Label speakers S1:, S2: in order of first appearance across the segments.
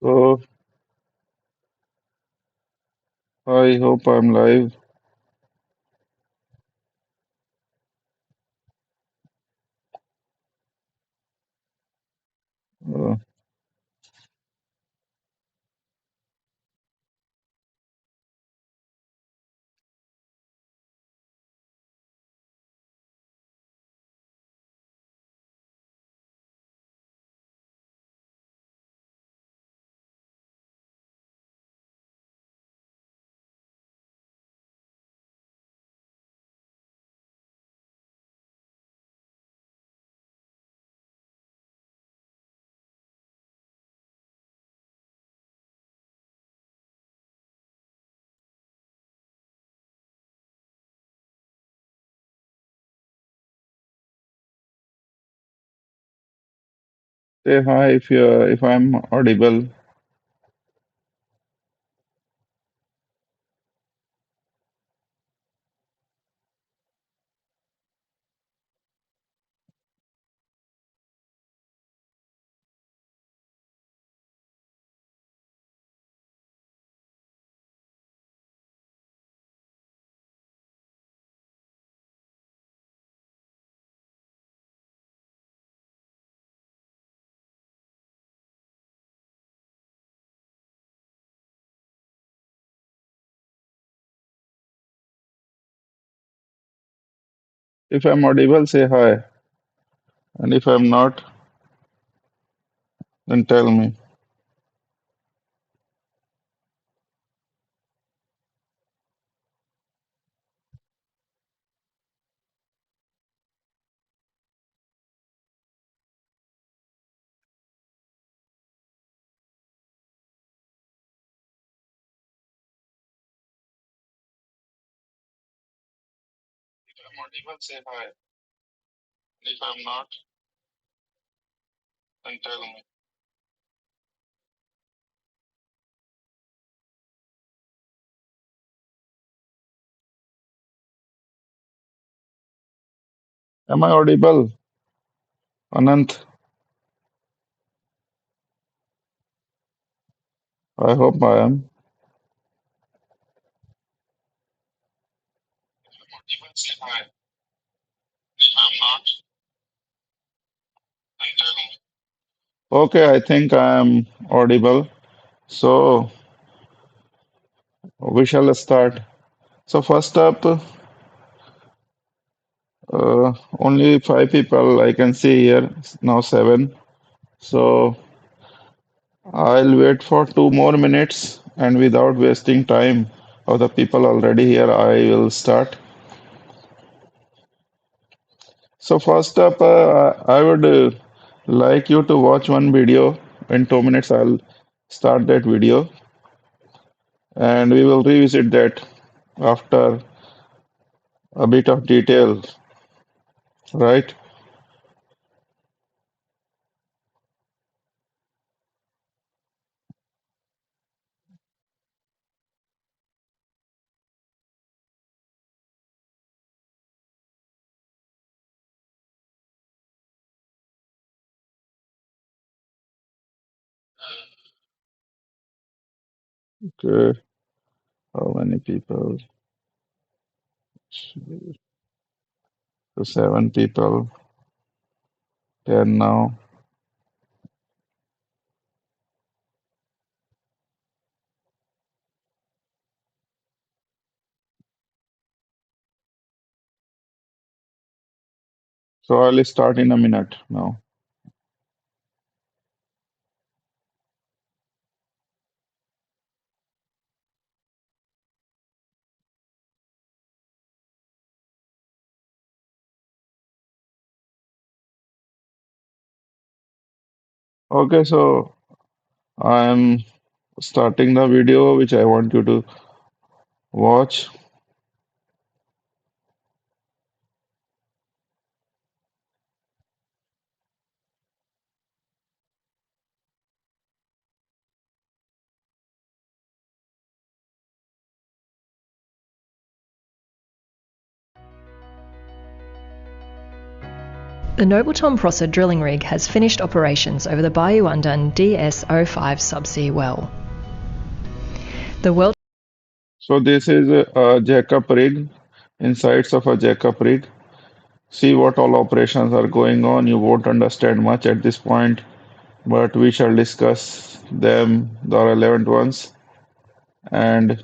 S1: So I hope I'm live. Uh, Say hi if I'm audible. If I'm audible, say hi. And if I'm not, then tell me. If I'm audible, say hi. And if I'm not, then tell me. Am I audible? Anant, I hope I am. Audible, say hi. If I'm not, then tell me. Okay, I think I am audible. So we shall start. So first up, only five people I can see here. Now seven. So I'll wait for 2 more minutes and without wasting time of the people already here, I will start. So first up, I would like you to watch one video. In 2 minutes, I'll start that video and we will revisit that after a bit of detail, right? Okay, how many people? So seven people, 10 now. So I'll start in a minute now. Okay, so I'm starting the video which I want you to watch.
S2: The Noble Tom Prosser drilling rig has finished operations over the Bayou Undun DS-05 subsea well. The well.
S1: So this is a Jackup rig, insides of a Jackup rig. See what all operations are going on. You won't understand much at this point, but we shall discuss them, the relevant ones, and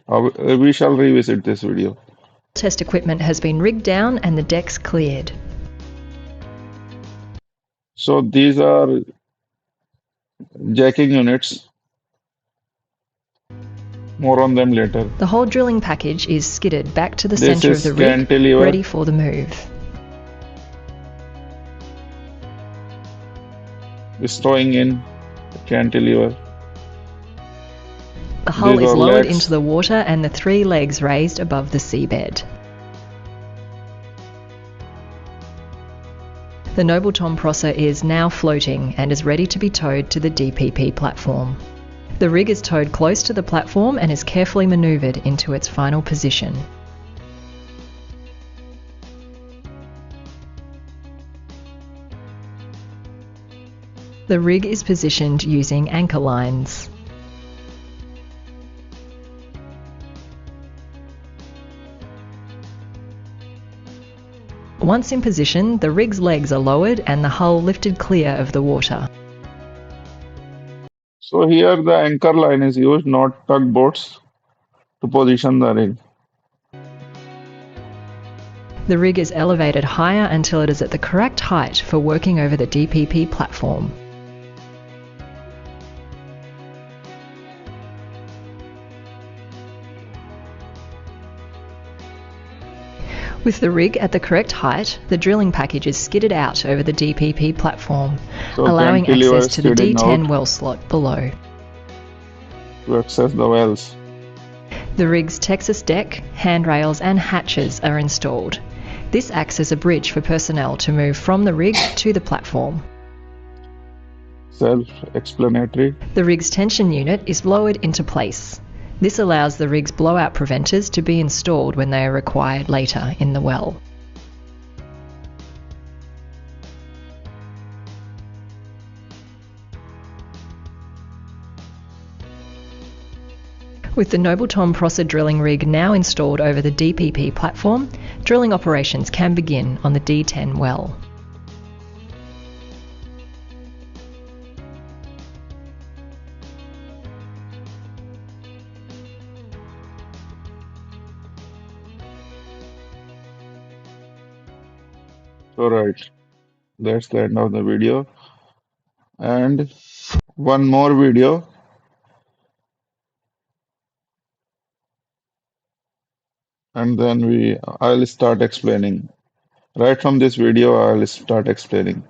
S1: we shall revisit this video.
S2: Test equipment has been rigged down and the decks cleared.
S1: So these are jacking units. More on them later.
S2: The whole drilling package is skidded back to the
S1: This
S2: centre of
S1: is
S2: the rig,
S1: cantilever.
S2: ready for the move.
S1: Stowing in cantilever.
S2: The hull
S1: These
S2: is
S1: are
S2: lowered
S1: legs.
S2: into the water and the 3 legs raised above the seabed. The Noble Tom Prosser is now floating and is ready to be towed to the DPP platform. The rig is towed close to the platform and is carefully manoeuvred into its final position. The rig is positioned using anchor lines. Once in position, the rig's legs are lowered and the hull lifted clear of the water.
S1: So here the anchor line is used, not tugboats, to position the rig.
S2: The rig is elevated higher until it is at the correct height for working over the DPP platform. With the rig at the correct height, the drilling package is skidded out over the DPP platform,
S1: So
S2: allowing
S1: cantilever
S2: access to the
S1: skidding
S2: D10
S1: out
S2: well slot below.
S1: to access the wells.
S2: The rig's Texas deck, handrails and hatches are installed. This acts as a bridge for personnel to move from the rig to the platform.
S1: Self-explanatory.
S2: The rig's tension unit is lowered into place. This allows the rig's blowout preventers to be installed when they are required later in the well. With the Noble Tom Prosser drilling rig now installed over the DPP platform, drilling operations can begin on the D10 well.
S1: Alright, that's the end of the video. And one more video, and then I'll start explaining. Right from this video, I'll start explaining.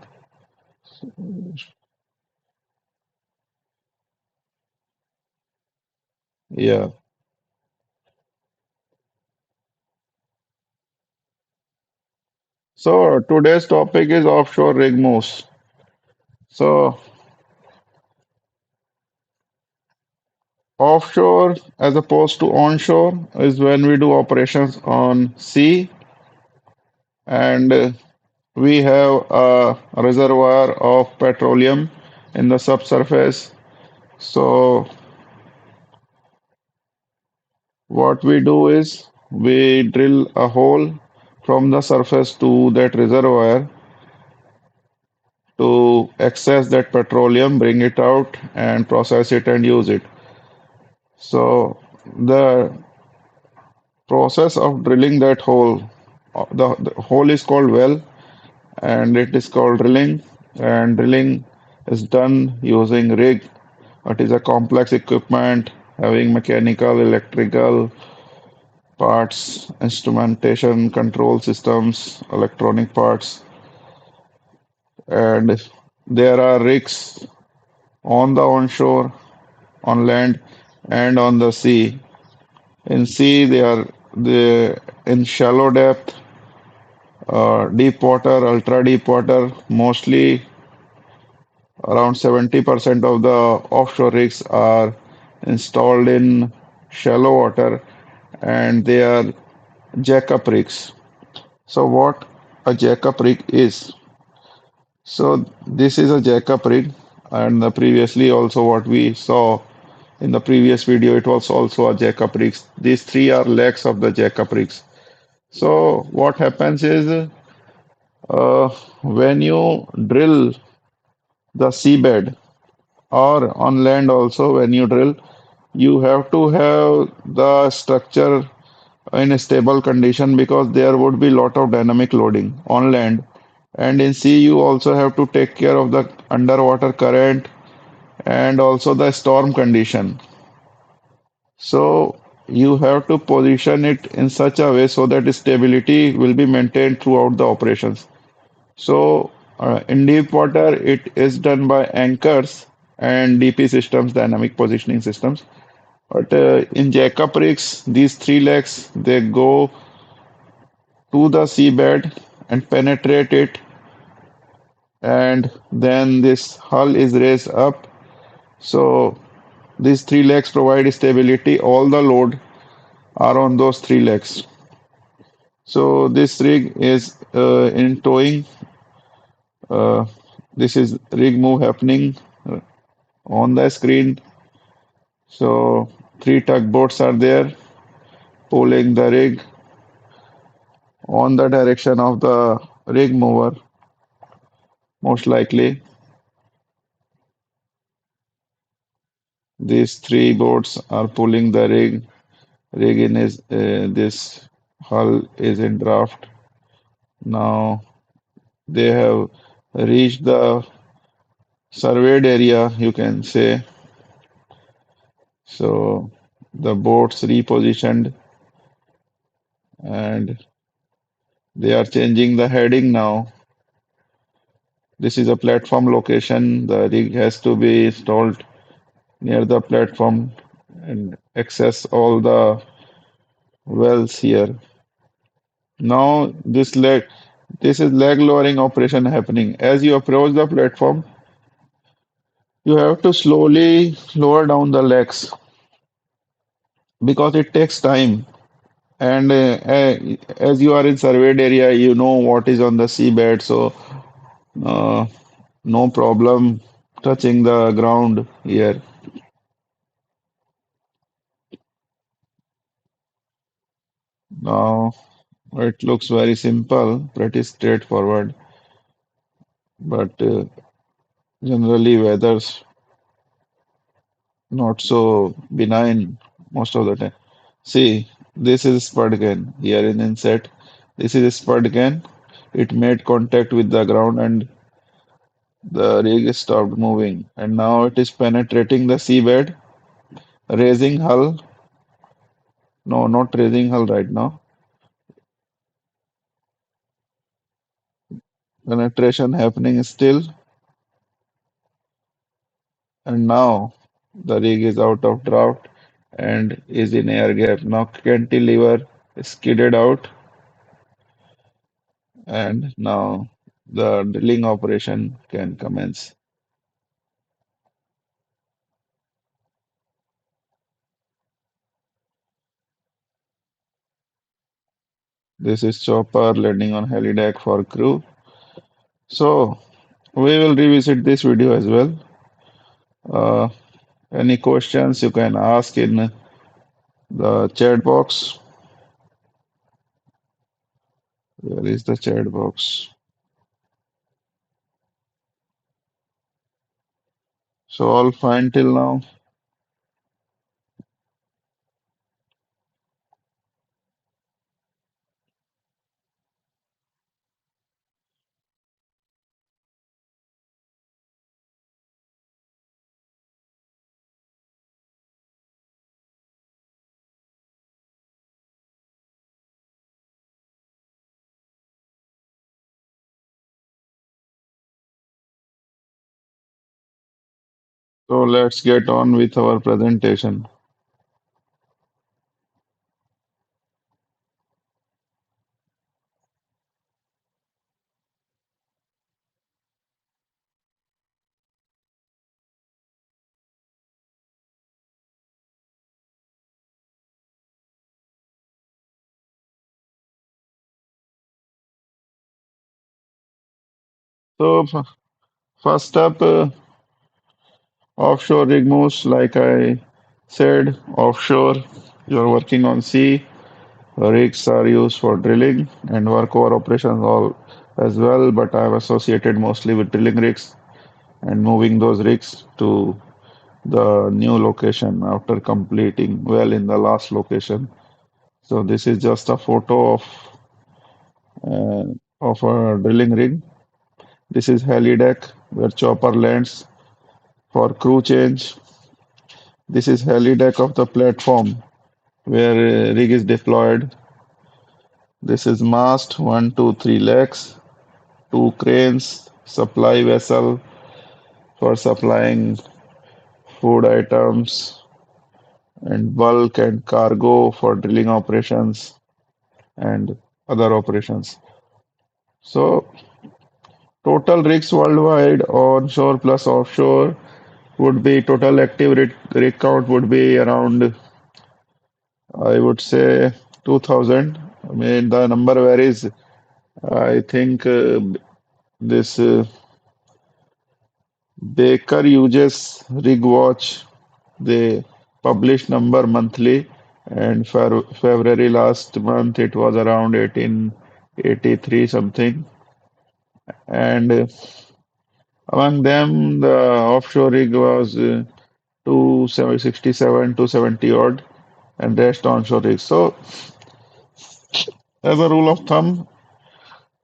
S1: Yeah. So today's topic is offshore rig moves. So offshore as opposed to onshore is when we do operations on sea, and we have a reservoir of petroleum in the subsurface. So what we do is we drill a hole from the surface to that reservoir to access that petroleum, bring it out and process it and use it. So the process of drilling that hole, the hole is called well, and it is called drilling. And drilling is done using rig. It is a complex equipment having mechanical, electrical parts, instrumentation, control systems, electronic parts, and there are rigs on the onshore, on land, and on the sea. In sea, they in shallow depth, deep water, ultra deep water. Mostly around 70% of the offshore rigs are installed in shallow water, and they are jackup rigs. So what? a jackup rig is. So this is a jackup rig, and previously also what we saw in the previous video, it was also a jackup rigs. These three are legs of the jackup rigs. So what happens is uh, when you drill the seabed or on land also when you drill, you have to have the structure in a stable condition because there would be lot of dynamic loading on land. And in sea, you also have to take care of the underwater current and also the storm condition. So you have to position it in such a way so that stability will be maintained throughout the operations. So in deep water, it is done by anchors and DP systems, dynamic positioning systems. But in jackup rigs, these three legs they go to the seabed and penetrate it, and then this hull is raised up. So these three legs provide stability. All the load are on those three legs. So this rig is in towing. Uh, this is rig move happening on the screen. So three tugboats are there pulling the rig on the direction of the rig mover, most likely. These three boats are pulling the rig. Rig in is this hull is in draft. Now they have reached the surveyed area, you can say. So the boats repositioned and they are changing the heading now. This is a platform location. The rig has to be installed near the platform and access all the wells here. Now this is leg lowering operation happening. As you approach the platform, you have to slowly lower down the legs because it takes time. And as you are in surveyed area, you know what is on the seabed, so uh, no problem touching the ground here. Now it looks very simple, pretty straightforward, but generally weather's not so benign most of the time. See, this is spud gun here in inset. This is spud gun. It made contact with the ground and the rig stopped moving. And now it is penetrating the seabed, raising hull. No, not raising hull right now. Penetration happening still. And now the rig is out of draft and is in air gap. Now cantilever is skidded out and now the drilling operation can commence. This is chopper landing on helideck for crew. So we will revisit this video as well. Uh, any questions you can ask in the chat box. Where is the chat box? So all fine till now. So let's get on with our presentation. So first up, offshore rig moves, like I said, offshore, you're working on sea. Rigs are used for drilling and workover operations all as well, but I'm associated mostly with drilling rigs and moving those rigs to the new location after completing well in the last location. So this is just a photo uh, of a drilling rig. This is heli deck where chopper lands for crew change. This is heli deck of the platform where rig is deployed. This is mast, one, two, three legs, two cranes, supply vessel for supplying food items, and bulk and cargo for drilling operations and other operations. So total rigs worldwide, onshore plus offshore, would be total active rig count would be around, I would say, 2000. I mean, the number varies. I think this Baker uses Rig Watch. They publish number monthly, and for February last month it was around 1883 something. And among them, the offshore rig was 267, 270 odd, and rest onshore rigs. So, as a rule of thumb,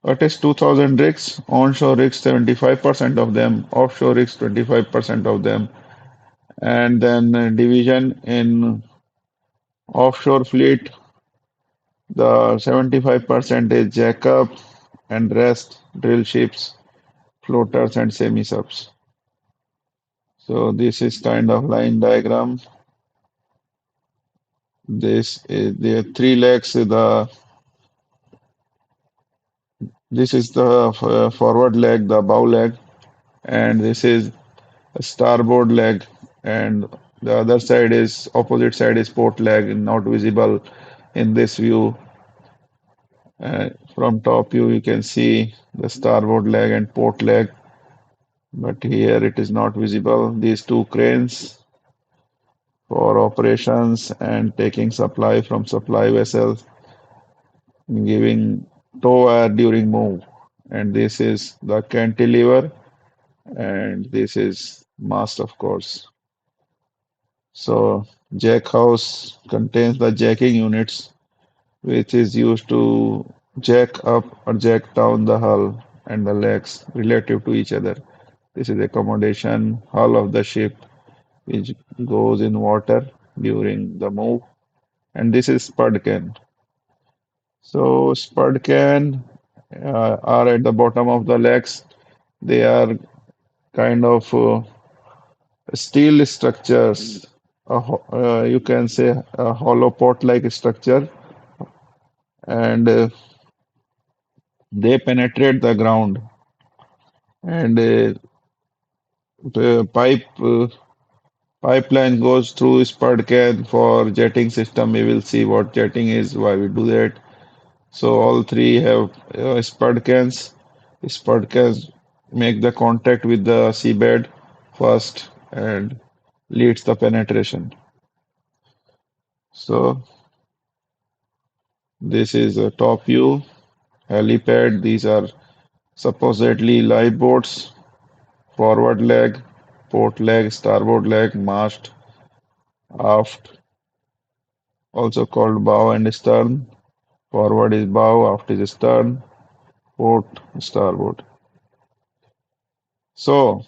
S1: it is 2000 rigs, onshore rigs 75% of them, offshore rigs 25% of them, and then division in offshore fleet, the 75% is jackup and rest drill ships, floaters and semi-subs. So this is kind of line diagram. This is the three legs. This is the forward leg, the bow leg, and this is a starboard leg, and the other side is opposite side is port leg, not visible in this view. From top view, you can see the starboard leg and port leg, but here it is not visible. These two cranes for operations and taking supply from supply vessels, giving tow air during move. And this is the cantilever, and this is mast, of course. So jack house contains the jacking units, which is used to jack up or jack down the hull and the legs relative to each other. This is accommodation hull of the ship, which goes in water during the move. And this is spud can. So spud can are at the bottom of the legs. They are kind of steel structures. You can say a hollow pot-like structure, and they penetrate the ground. And the pipeline goes through spud can for jetting system. We will see what jetting is, why we do that. So all three have spud cans. Spud cans make the contact with the seabed first and leads the penetration. So this is a top view, helipad. These are supposedly live boats, forward leg, port leg, starboard leg, mast, aft, also called bow and stern. Forward is bow, aft is stern, port, starboard. So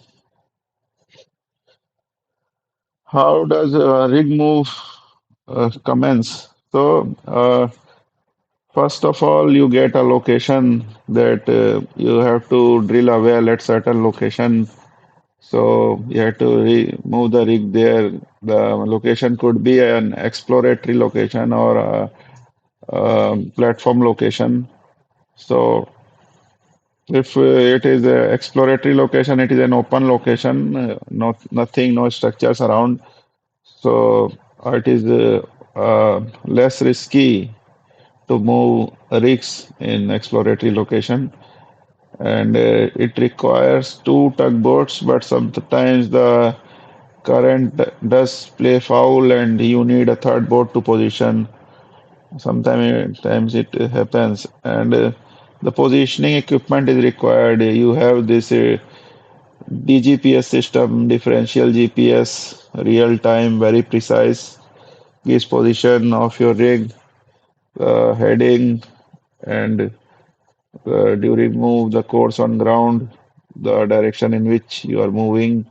S1: how does a rig move commence? So, first of all, you get a location that you have to drill a well at certain location. So you have to move the rig there. The location could be an exploratory location or a platform location. So if it is an exploratory location, it is an open location, nothing, no structures around. So it is less risky to move rigs in exploratory location. and it requires two tugboats, but sometimes the current does play foul and you need a third boat to position. Sometimes it happens, and the positioning equipment is required. You have this DGPS system, differential GPS, real time, very precise, gives position of your rig, heading, and during move, the course on ground, the direction in which you are moving,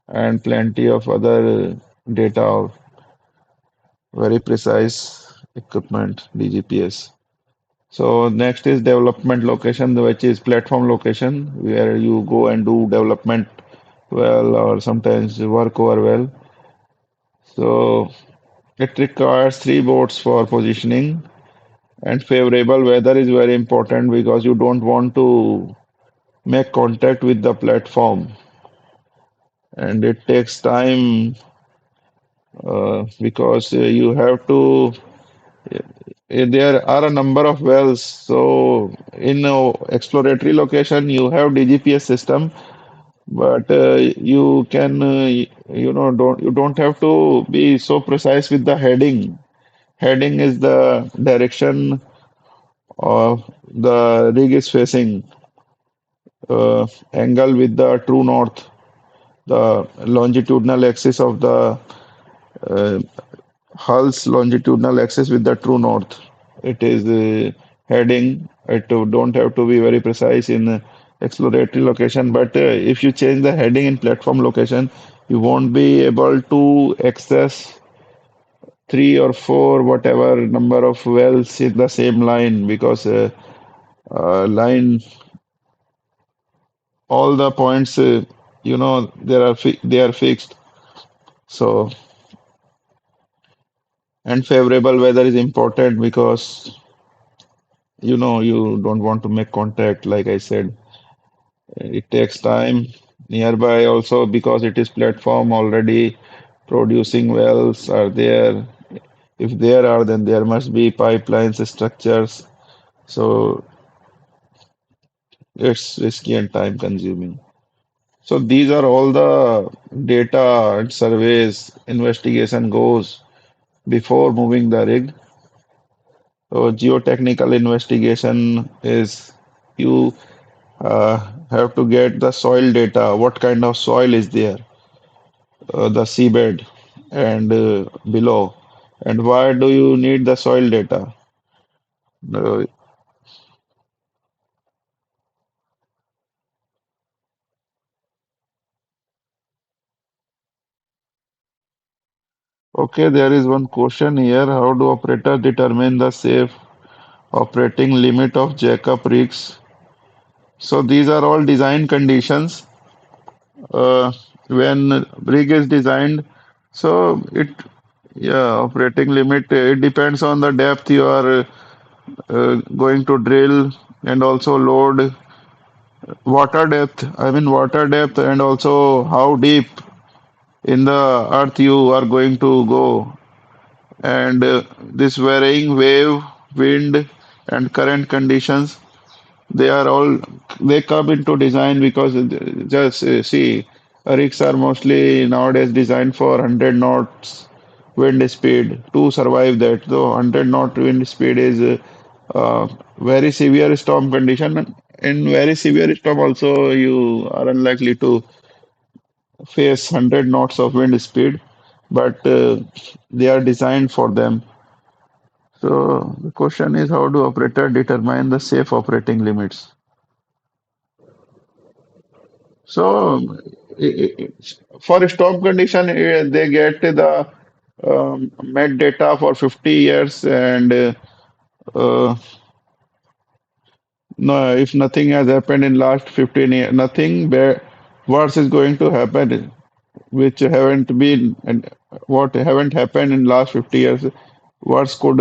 S1: and plenty of other data, very precise equipment, DGPS. So next is development location, which is platform location, where you go and do development well or sometimes work over well. So it requires three boats for positioning, and favorable weather is very important because you don't want to make contact with the platform, and it takes time because you have to. There are a number of wells. So in exploratory location, you have DGPS system, but you can don't you don't have to be so precise with the heading. Heading is the direction the rig is facing, angle with the true north, the longitudinal axis of the uh, hull's longitudinal axis with the true north. It is heading. It don't have to be very precise in exploratory location, but if you change the heading in platform location, you won't be able to access three or four whatever number of wells in the same line because line all the points they are fixed. So and favorable weather is important because you don't want to make contact like I said. It takes time. Nearby also because it is platform already producing wells are there. If there are, then there must be pipelines structures. So it's risky and time consuming. So these are all the data and surveys investigation goes before moving the rig. So geotechnical investigation is you have to get the soil data, what kind of soil is there, the seabed and below. And why do you need the soil data? Uh, okay, there is one question here. How do operators determine the safe operating limit of Jackup rigs? So these are all design conditions. When rig is designed, so yeah, operating limit, it depends on the depth you are going to drill and also load, water depth, and also how deep in the earth you are going to go. And this varying wave, wind, and current conditions, they are all they come into design because just see, rigs are mostly nowadays designed for 100 knots wind speed to survive that. So 100 knot wind speed is very severe storm condition. In very severe storm also you are unlikely to face 100 knots of wind speed, but they are designed for them. So the question is how do operators determine the safe operating limits? So for storm condition, they get the met data for 50 years, and uh, no, if nothing has happened in last 15 years, nothing worse is going to happen, which haven't been and what haven't happened in last 50 years. Worse could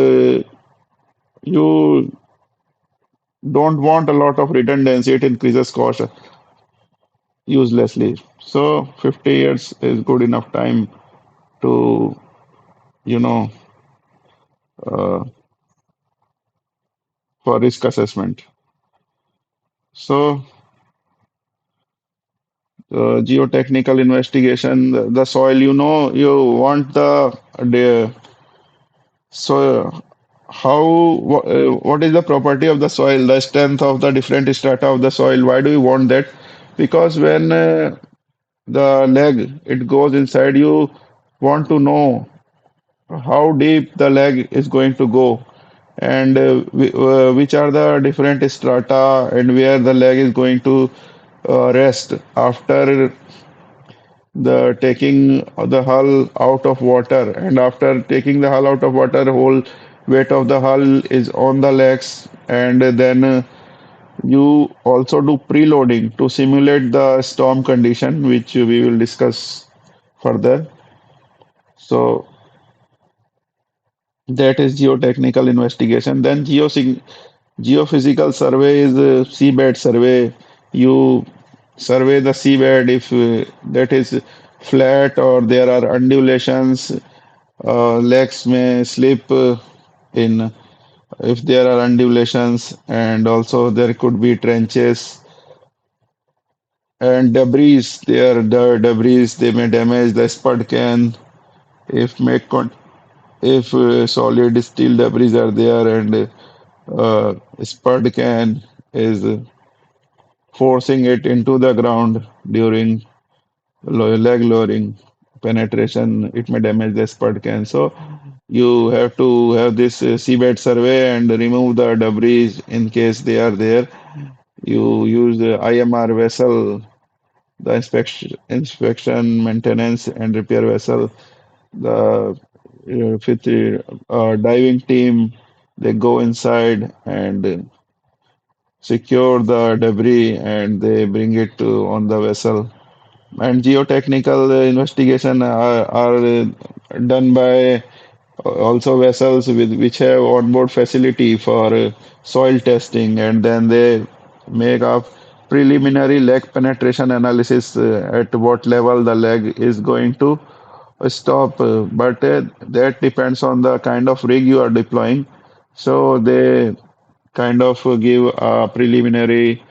S1: you don't want a lot of redundancy; it increases cost uselessly. So 50 years is good enough time to you know uh, for risk assessment. So, geotechnical investigation, the soil, you want the so what is the property of the soil, the strength of the different strata of the soil? Why do we want that? Because when the leg it goes inside, you want to know how deep the leg is going to go, and which are the different strata and where the leg is going to rest after the taking the hull out of water. And after taking the hull out of water, whole weight of the hull is on the legs. And then you also do preloading to simulate the storm condition, which we will discuss further. So that is geotechnical investigation. Then geophysical survey is seabed survey. You survey the seabed if that is flat or there are undulations. Legs may slip in if there are undulations, and also there could be trenches and debris. There, the debris they may damage the spud can if make con if solid steel debris are there, and spud can is forcing it into the ground during leg lowering penetration. It may damage the spud can. So you have to have this seabed survey and remove the debris in case they are there. You use the IMR vessel, the inspection, maintenance, and repair vessel. The fifth diving team, they go inside and secure the debris and they bring it on the vessel. And geotechnical investigation are done by also vessels which have onboard facility for soil testing, and then they make a preliminary leg penetration analysis at what level the leg is going to stop. But that depends on the kind of rig you are deploying. So they kind of give a preliminary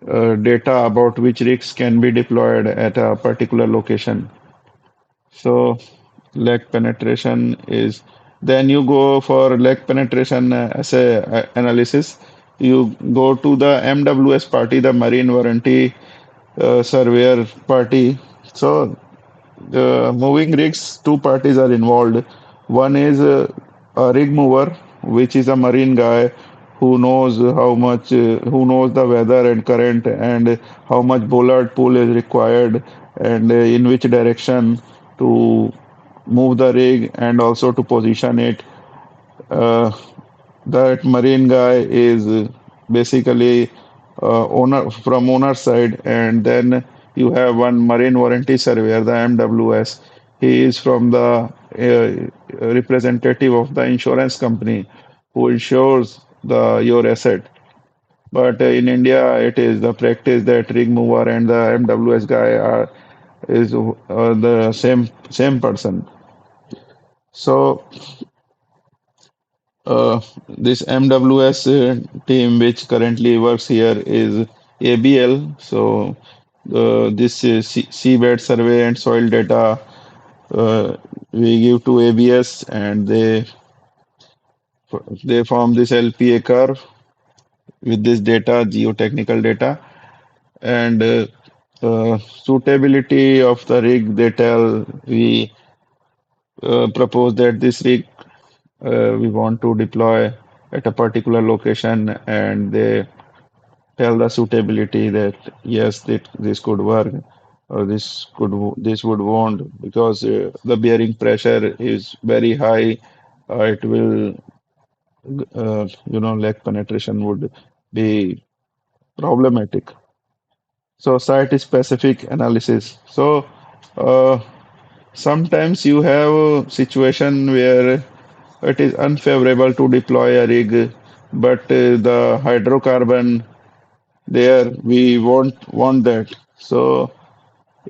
S1: data about which rigs can be deployed at a particular location. So leg penetration is then you go for leg penetration assay analysis. You go to the MWS party, the Marine Warranty Surveyor party. So moving rigs, two parties are involved. One is a rig mover, which is a marine guy who knows who knows the weather and current, and how much bollard pull is required, and in which direction to move the rig, and also to position it. Uh, that marine guy is basically owner from owner side, and then you have one marine warranty surveyor, the MWS. He is from the representative of the insurance company who insures the your asset. But in India, it is the practice that rig mover and the MWS guy are is the same person. So this MWS team, which currently works here, is ABL. So this seabed survey and soil data we give to ABS, and they form this LPA curve with this data, geotechnical data, and suitability of the rig. They tell we propose that this rig we want to deploy at a particular location, and they tell the suitability that yes, this could work, or this would won't, because the bearing pressure is very high. It will leg penetration would be problematic. So site specific analysis. So uh, sometimes you have a situation where it is unfavorable to deploy a rig, but the hydrocarbon there we won't want that. So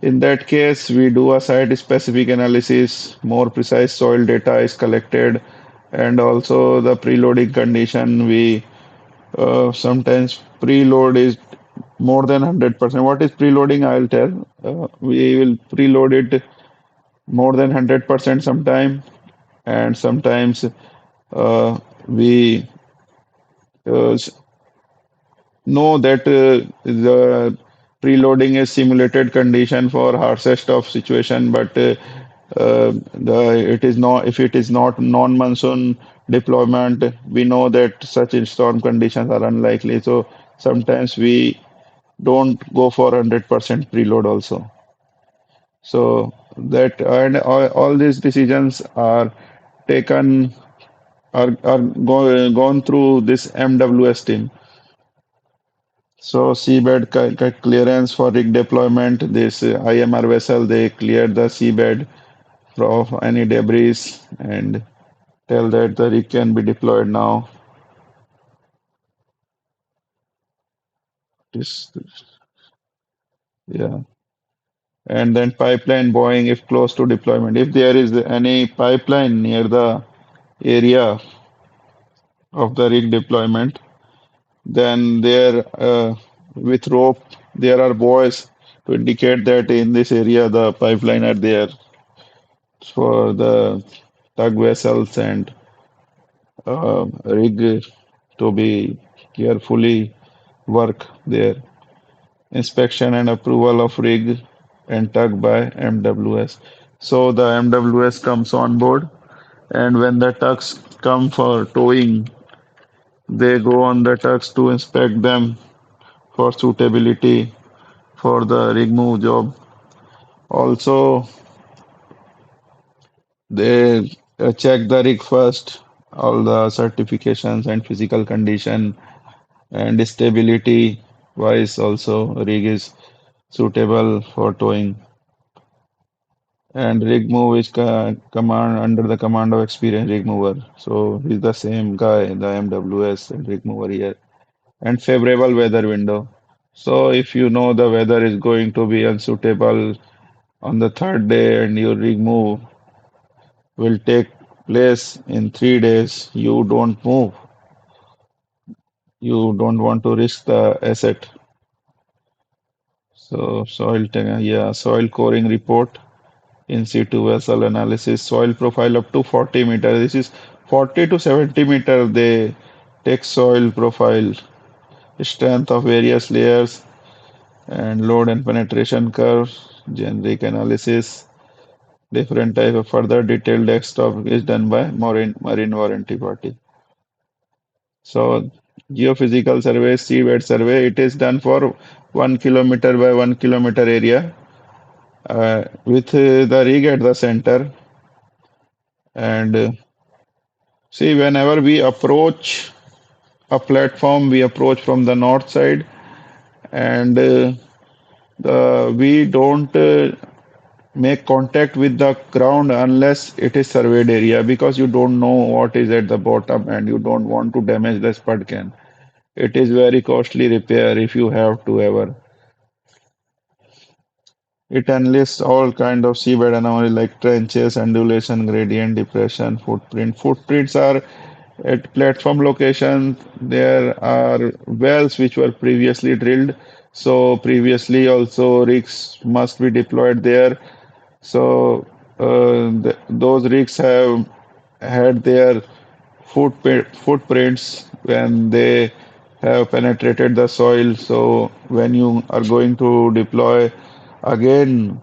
S1: in that case, we do a site specific analysis, more precise soil data is collected, and also the preloading condition. We Sometimes preload is more than 100%. What is preloading? I'll tell. We will preload it more than 100% sometime, and sometimes we uh, know that the preloading is simulated condition for harshest of situation, but it is not, if it is not non-monsoon deployment, we know that such storm conditions are unlikely. So sometimes we don't go for 100% preload also. So that, and all these decisions are taken, gone through this MWS team. So seabed clearance for rig deployment. This IMR vessel, they cleared the seabed of any debris and tell that the rig can be deployed now. This, yeah. And then pipeline buoying if close to deployment. If there is any pipeline near the area of the rig deployment, then there with rope there are buoys to indicate that in this area the pipeline are there for the tug vessels and rig to be carefully work there. Inspection and approval of rig and tug by MWS. So the MWS comes on board, and when the tugs come for towing, they go on the tugs to inspect them for suitability for the rig move job. Also, they check the rig first, all the certifications and physical condition and stability wise also rig is suitable for towing. And rig move is command under the command of experienced rig mover. So he's the same guy, the MWS and rig mover here. And favorable weather window. So if you know the weather is going to be unsuitable on the third day and your rig move will take place in 3 days, you don't move. You don't want to risk the asset. So soil coring report, in situ vessel analysis, soil profile up to 40 meter. This is 40 to 70 meter. They take soil profile, strength of various layers, and load and penetration curve, generic analysis. Different type of further detailed desktop is done by marine warranty party. So geophysical survey, seabed survey, it is done for 1 kilometer by 1 kilometer area with the rig at the center. And see, whenever we approach a platform, we approach from the north side, and we don't make contact with the ground unless it is surveyed area, because you don't know what is at the bottom and you don't want to damage the spud can. It is very costly repair if you have to ever. It enlists all kind of seabed anomaly like trenches, undulation, gradient, depression, footprint. Footprints are at platform locations. There are wells which were previously drilled. So previously also rigs must be deployed there. So those rigs have had their footprints when they have penetrated the soil. So when you are going to deploy again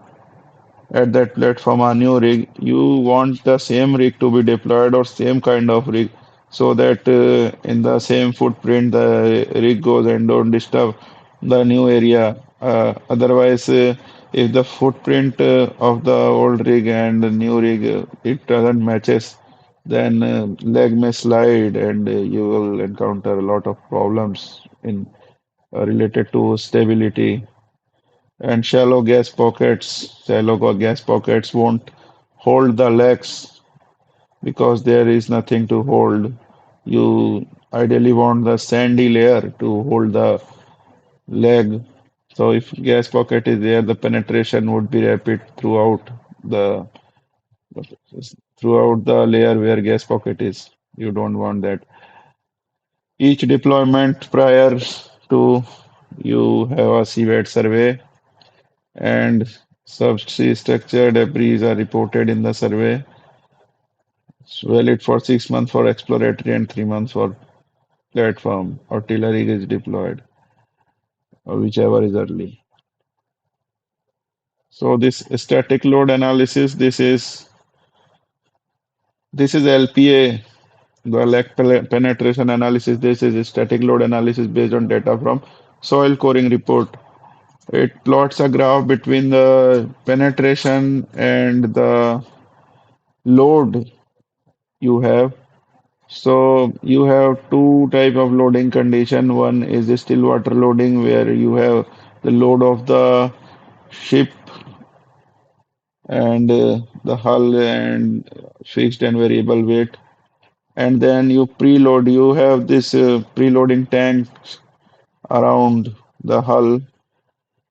S1: at that platform a new rig, you want the same rig to be deployed or same kind of rig, so that in the same footprint the rig goes and don't disturb the new area. Otherwise, if the footprint of the old rig and the new rig it doesn't matches, then leg may slide and you will encounter a lot of problems in related to stability. And shallow gas pockets won't hold the legs because there is nothing to hold. You ideally want the sandy layer to hold the leg. So if gas pocket is there, the penetration would be rapid throughout the layer where gas pocket is. You don't want that. Each deployment prior to you have a seabed survey and subsea structure debris are reported in the survey. It's valid for 6 months for exploratory and 3 months for platform. Artillery is deployed, or whichever is early. So this static load analysis, this is LPA, the penetration analysis. This is static load analysis based on data from soil coring report. It plots a graph between the penetration and the load you have. So you have two type of loading condition. One is the still water loading where you have the load of the ship and the hull and fixed and variable weight. And then you preload. You have this preloading tank around the hull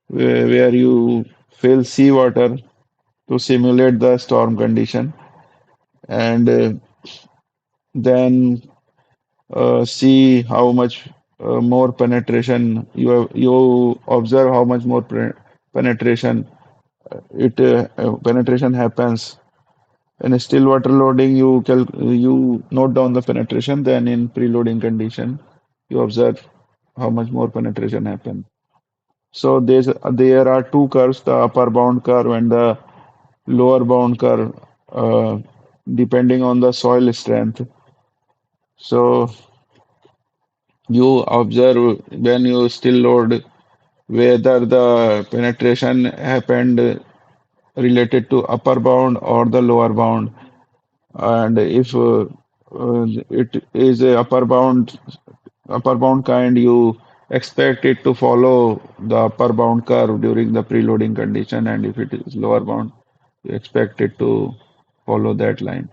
S1: where you fill seawater to simulate the storm condition and then see how much more penetration you observe how much more penetration penetration happens in a still water loading. You note down the penetration, then in preloading condition you observe how much more penetration happen. So there are two curves, the upper bound curve and the lower bound curve, uh, depending on the soil strength. So you observe when you still load whether the penetration happened related to upper bound or the lower bound. And if it is a upper bound kind, you expect it to follow the upper bound curve during the preloading condition, and if it is lower bound, you expect it to follow that line.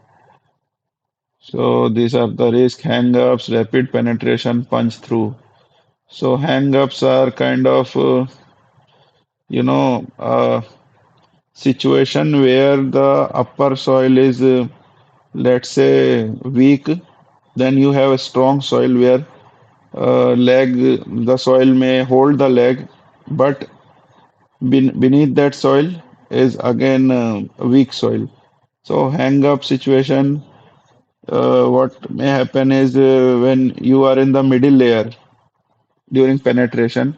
S1: So these are the risk hang-ups, rapid penetration, punch through. So hang-ups are kind of a situation where the upper soil is let's say weak, then you have a strong soil where leg the soil may hold the leg, but beneath that soil is again weak soil. So hang up situation, what may happen is when you are in the middle layer during penetration,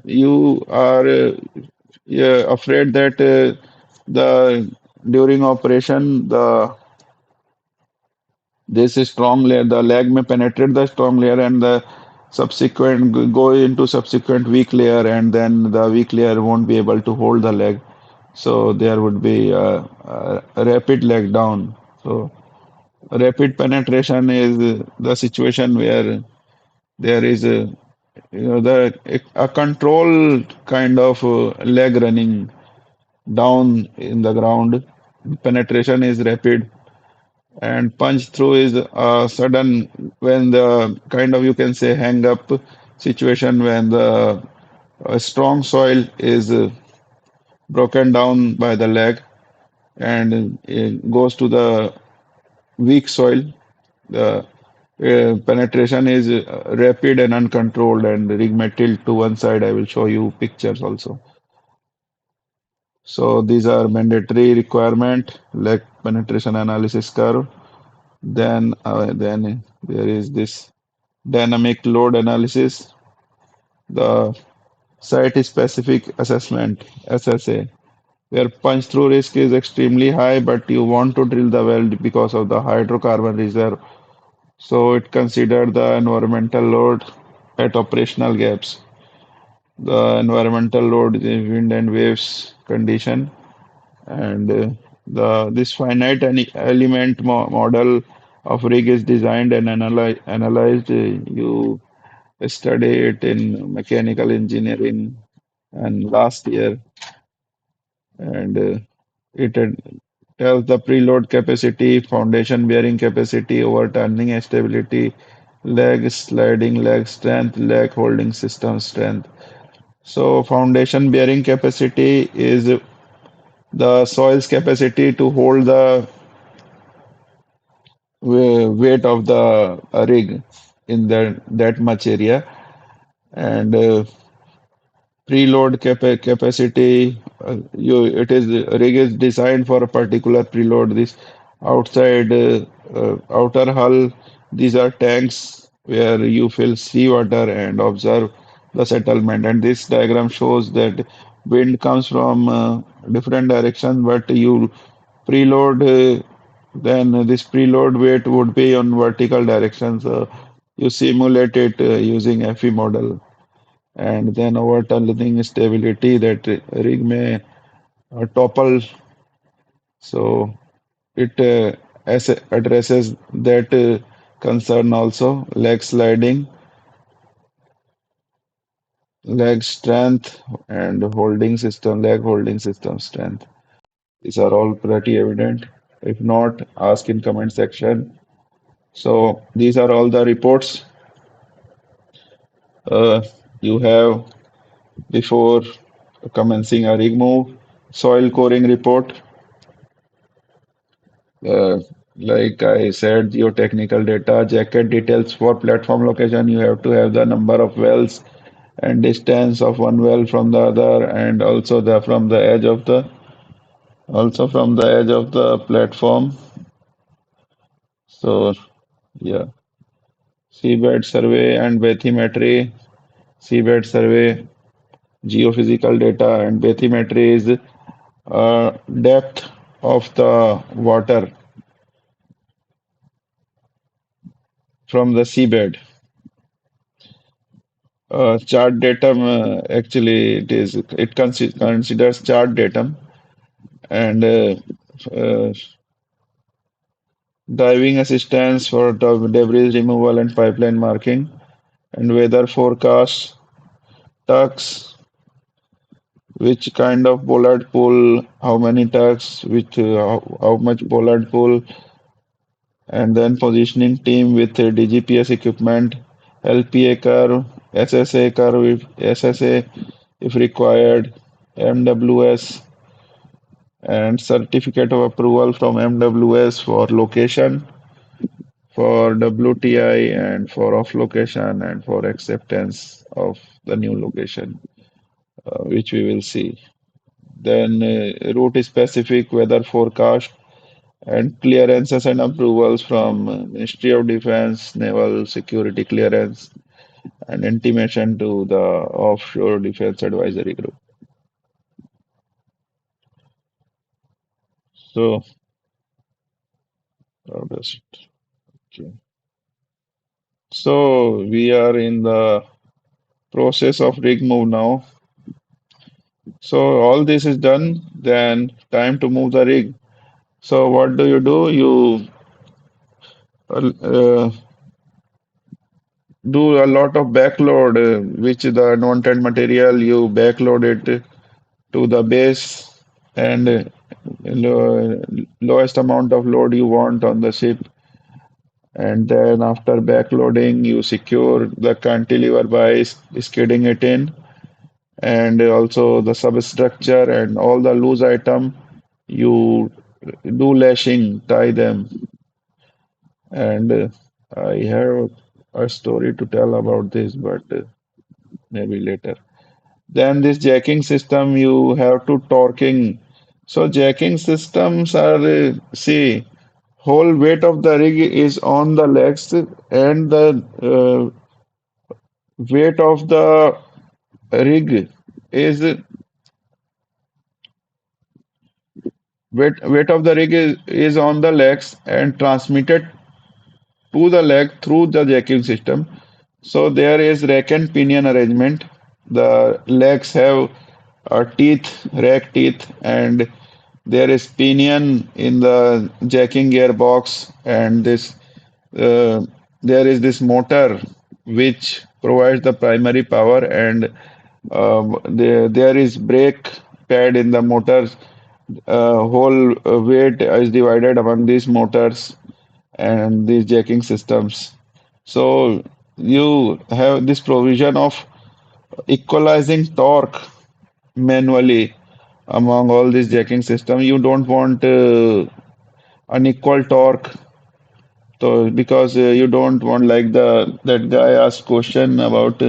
S1: you are yeah, afraid that the during operation this is strong layer, the leg may penetrate the strong layer and the subsequent go into subsequent weak layer, and then the weak layer won't be able to hold the leg. So there would be a rapid leg down. So rapid penetration is the situation where there is a control kind of leg running down in the ground. Penetration is rapid and punch through is sudden when the kind of you can say hang up situation when the strong soil is broken down by the leg and it goes to the weak soil. The penetration is rapid and uncontrolled, and rig may tilt to one side. I will show you pictures also. So these are mandatory requirement leg penetration analysis curve. Then there is this dynamic load analysis, the site-specific assessment (SSA), where punch-through risk is extremely high, but you want to drill the well because of the hydrocarbon reserve. So it considered the environmental load at operational gaps. The environmental load is wind and waves condition, and the this finite element model of rig is designed and analyzed. You study it in mechanical engineering and last year, and it tells the preload capacity, foundation bearing capacity, overturning stability, leg sliding, leg strength, leg holding system strength. So foundation bearing capacity is the soil's capacity to hold the weight of the rig in that much area. And capacity, it is rig is designed for a particular preload. This outside outer hull, these are tanks where you fill seawater and observe the settlement. And this diagram shows that wind comes from different directions, but you preload, then this preload weight would be on vertical direction. So you simulate it using FE model, and then over tunneling stability, that rig may topple. So it addresses that concern also. Leg sliding, leg strength, and leg holding system strength. These are all pretty evident. If not, ask in comment section. So these are all the reports uh, you have before commencing a rig move. Soil coring report. Uh, like I said, geotechnical data, jacket details for platform location. You have to have the number of wells and distance of one well from the other, and also the from the edge of the platform. So yeah, seabed survey and bathymetry. Seabed survey, geophysical data, and bathymetry is depth of the water from the seabed. Chart datum, actually considers chart datum, and uh, diving assistance for debris removal and pipeline marking, and weather forecast, tucks, which kind of bollard pull, how many tucks, how much bollard pull, and then positioning team with DGPS equipment, LPA curve, SSA curve, SSA if required, MWS, and certificate of approval from MWS for location, for WTI, and for off location, and for acceptance of the new location, which we will see. Then route specific weather forecast and clearances and approvals from Ministry of Defense, Naval Security Clearance, and intimation to the Offshore Defense Advisory Group. So, how does it? Okay. So we are in the process of rig move now. So all this is done, then time to move the rig. So what do? You uh, do a lot of backload, which the unwanted material you backload it to the base, and lowest amount of load you want on the ship. And then after backloading, you secure the cantilever by skidding it in, and also the substructure and all the loose item, you do lashing, tie them. And I have a story to tell about this, but maybe later. Then this jacking system, you have to torquing. So jacking systems are, see, whole weight of the rig is on the legs, and the weight of the rig is weight of the rig is on the legs and transmitted to the leg through the jacking system. So there is rack and pinion arrangement. The legs have rack teeth, and there is pinion in the jacking gearbox, and uh, there is this motor which provides the primary power, and there is brake pad in the motors. Whole weight is divided among these motors and these jacking systems. So you have this provision of equalizing torque manually among all these jacking system. You don't want unequal torque So because you don't want like the that guy asked question about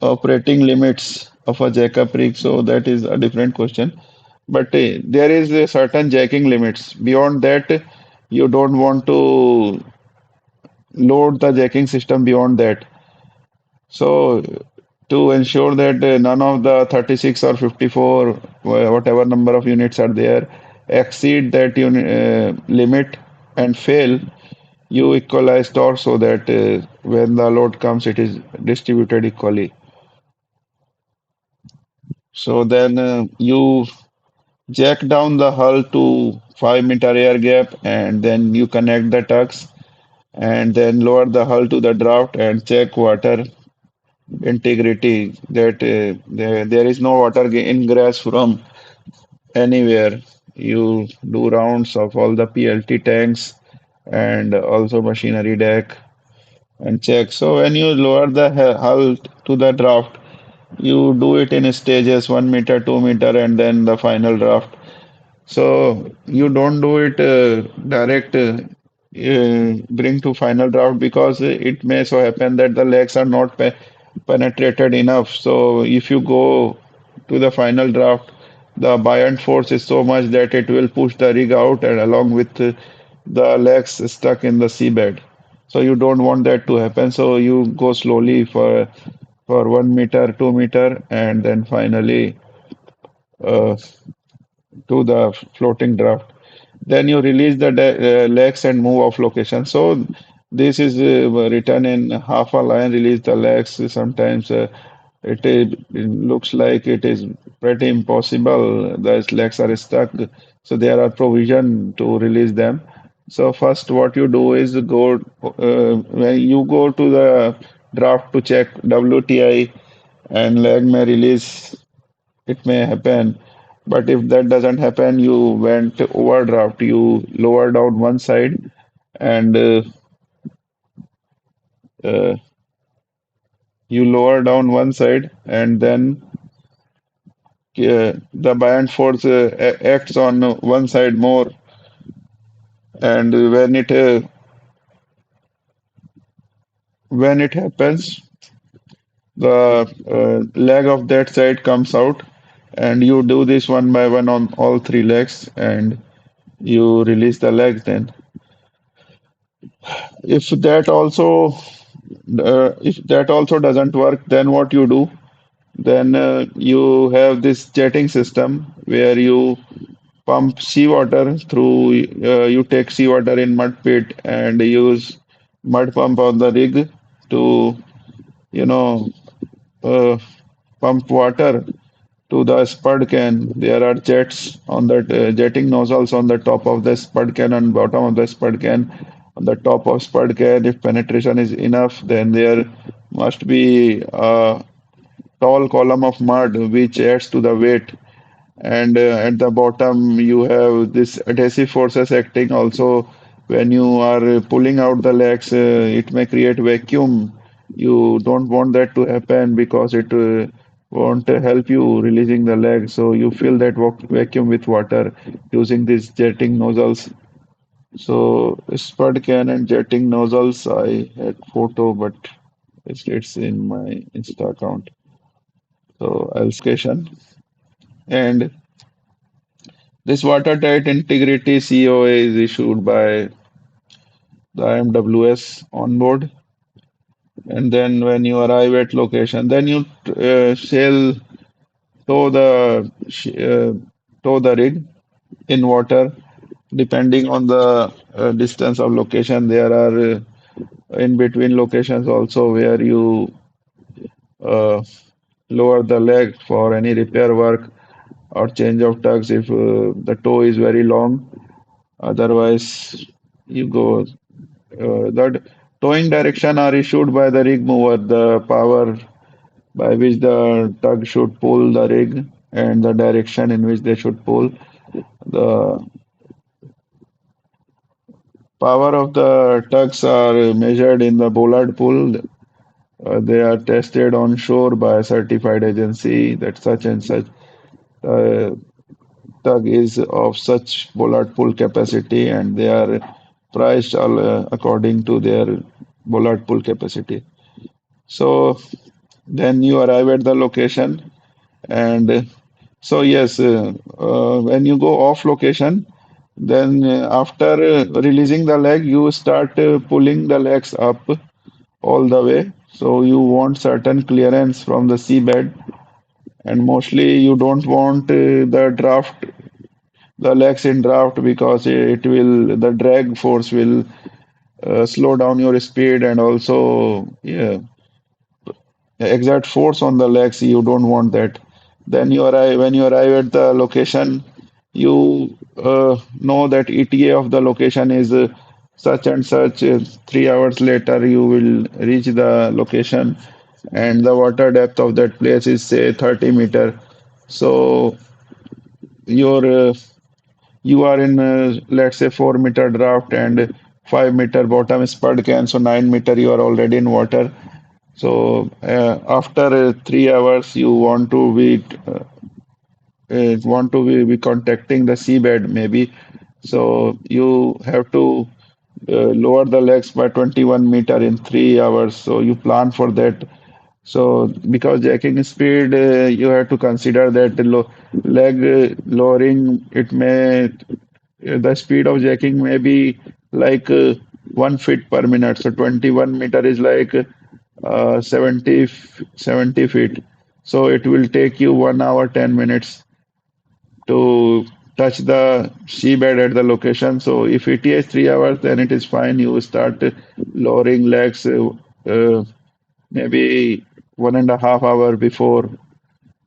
S1: operating limits of a jackup rig, so that is a different question. But there is a certain jacking limits. Beyond that, you don't want to load the jacking system beyond that. So to ensure that none of the 36 or 54, whatever number of units are there, exceed that unit limit and fail, you equalize torque so that when the load comes, it is distributed equally. So then you jack down the hull to 5 meter air gap, and then you connect the tugs, and then lower the hull to the draft and check water integrity that there is no water ingress from anywhere. You do rounds of all the PLT tanks and also machinery deck and check. So when you lower the hull to the draft, you do it in stages 1 meter, 2 meter, and then the final draft. So you don't do it direct bring to final draft because it may so happen that the legs are not penetrated enough. So if you go to the final draft, the buoyant force is so much that it will push the rig out and along with the legs stuck in the seabed. So you don't want that to happen. So you go slowly for 1 meter, 2 meter, and then finally uh, to the floating draft. Then you release the legs and move off location. So this is written in half a line, release the legs. Sometimes it looks like it is pretty impossible. The legs are stuck. So there are provision to release them. So first what you do is go when you go to the draft to check WTI and leg may release, it may happen. But if that doesn't happen, you went overdraft, you lower down one side and uh, you lower down one side and then the buoyant force acts on one side more, and when it happens, the leg of that side comes out, and you do this one by one on all three legs, and you release the legs. Then if that also if that also doesn't work, then what you do? Then you have this jetting system where you pump seawater through, you take seawater in mud pit and use mud pump on the rig to, you know, uh, pump water to the spud can. There are jets on that jetting nozzles on the top of the spud can and bottom of the spud can. On the top of spud can, if penetration is enough, then there must be a tall column of mud which adds to the weight. And at the bottom, you have this adhesive forces acting also. When you are pulling out the legs, it may create vacuum. You don't want that to happen because it won't help you releasing the leg. So you fill that vacuum with water using these jetting nozzles. So spud can and jetting nozzles, I had photo, but it's in my Insta account. So I'll location. And this watertight integrity COA is issued by the IMWS on board. And then when you arrive at location, then you sail tow the tow the rig in water. Depending on the distance of location, there are in between locations also where you uh, lower the leg for any repair work or change of tugs if the tow is very long. Otherwise, you go. The towing direction are issued by the rig mover, the power by which the tug should pull the rig, and the direction in which they should pull. The power of the tugs are measured in the bollard pull. They are tested on shore by a certified agency that such and such uh, tug is of such bollard pull capacity, and they are priced according to their bollard pull capacity. So then you arrive at the location, and so yes, when you go off location, then after releasing the leg, you start pulling the legs up all the way. So you want certain clearance from the seabed, and mostly you don't want the legs in draft, because it will the drag force will slow down your speed, and also yeah, exert force on the legs. You don't want that. Then you arrive when you arrive at the location, you know that ETA of the location is such and such. 3 hours later, you will reach the location, and the water depth of that place is say 30 meter. So your you are in let's say 4 meter draft and 5 meter bottom spud can, so 9 meter you are already in water. So after 3 hours, you want to be contacting the seabed maybe. So you have to lower the legs by 21 meter in 3 hours. So you plan for that. So because jacking speed, you have to consider that the leg lowering, it may the speed of jacking may be like 1 feet per minute. So 21 meter is like 70 feet. So it will take you 1 hour 10 minutes to touch the seabed at the location. So if it is 3 hours, then it is fine. You start lowering legs uh, maybe 1.5 hour before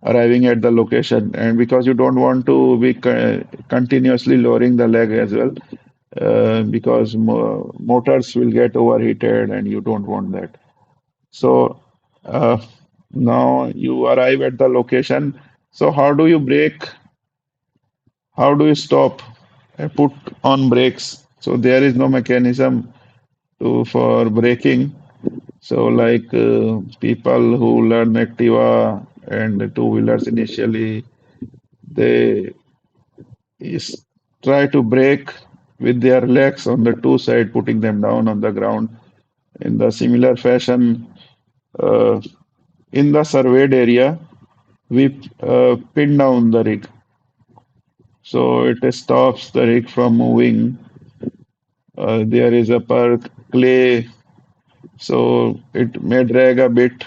S1: arriving at the location. And because you don't want to be continuously lowering the leg as well, because motors will get overheated, and you don't want that. So uh, now you arrive at the location. So how do you brake? How do you stop and put on brakes? So there is no mechanism for braking. So like people who learn Activa and two-wheelers initially, they is try to brake with their legs on the two side, putting them down on the ground. In the similar fashion, uh, in the surveyed area, we pin down the rig, so it stops the rig from moving. There is a perk clay, so it may drag a bit,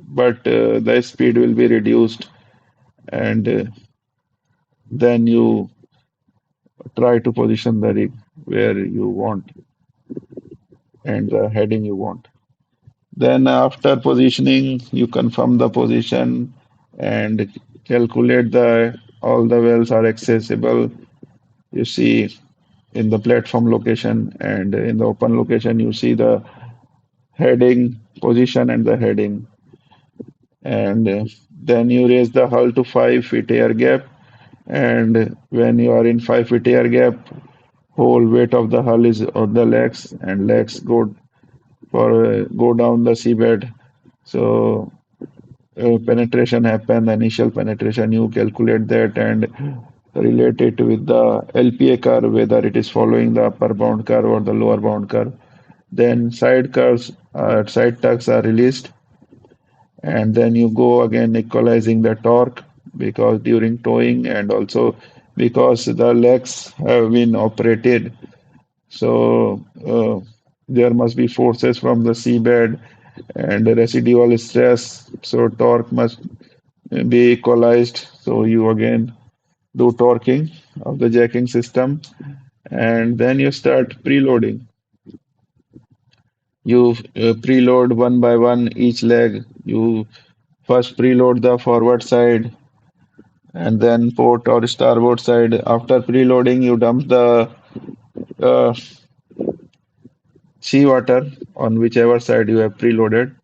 S1: but the speed will be reduced, and then you try to position the rig where you want and the heading you want. Then after positioning, you confirm the position and calculate the all the wells are accessible. You see in the platform location, and in the open location you see the heading position and the heading, and then you raise the hull to 5 feet air gap, and when you are in 5 feet air gap, whole weight of the hull is on the legs, and legs go down the seabed. So penetration happen, the initial penetration, you calculate that and relate it with the LPA curve, whether it is following the upper bound curve or the lower bound curve. Then side tugs are released, and then you go again equalizing the torque, because during towing, and also because the legs have been operated, so there must be forces from the seabed and residual stress, so torque must be equalized. So you again do torquing of the jacking system, and then you start preloading. You preload one by one each leg. You first preload the forward side, and then port or starboard side. After preloading, you dump the uh, seawater on whichever side you have preloaded,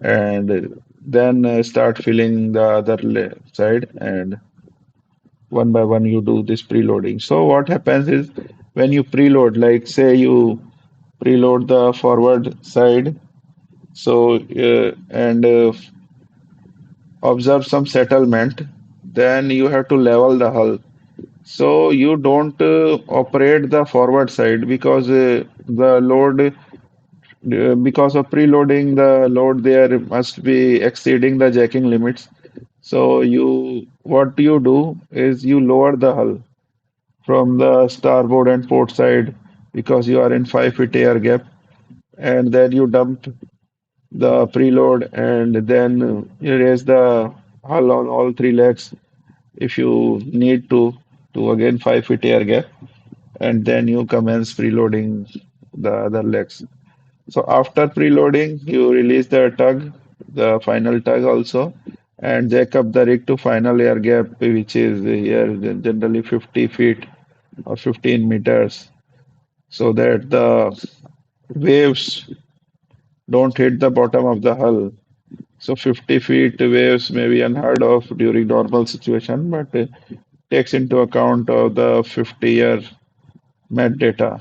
S1: and then start filling the other side, and one by one you do this preloading. So what happens is, when you preload, like say you preload the forward side, so and observe some settlement, then you have to level the hull. So you don't operate the forward side because the load, because of preloading, the load there must be exceeding the jacking limits. So what you do is you lower the hull from the starboard and port side because you are in 5 feet air gap, and then you dump the preload, and then you raise the hull on all three legs if you need to again 5 feet air gap, and then you commence preloading the other legs. So after preloading, you release the tug, the final tug also, and jack up the rig to final air gap, which is here generally 50 feet or 15 meters, so that the waves don't hit the bottom of the hull. So 50 feet waves may be unheard of during normal situation, but takes into account of the 50-year met data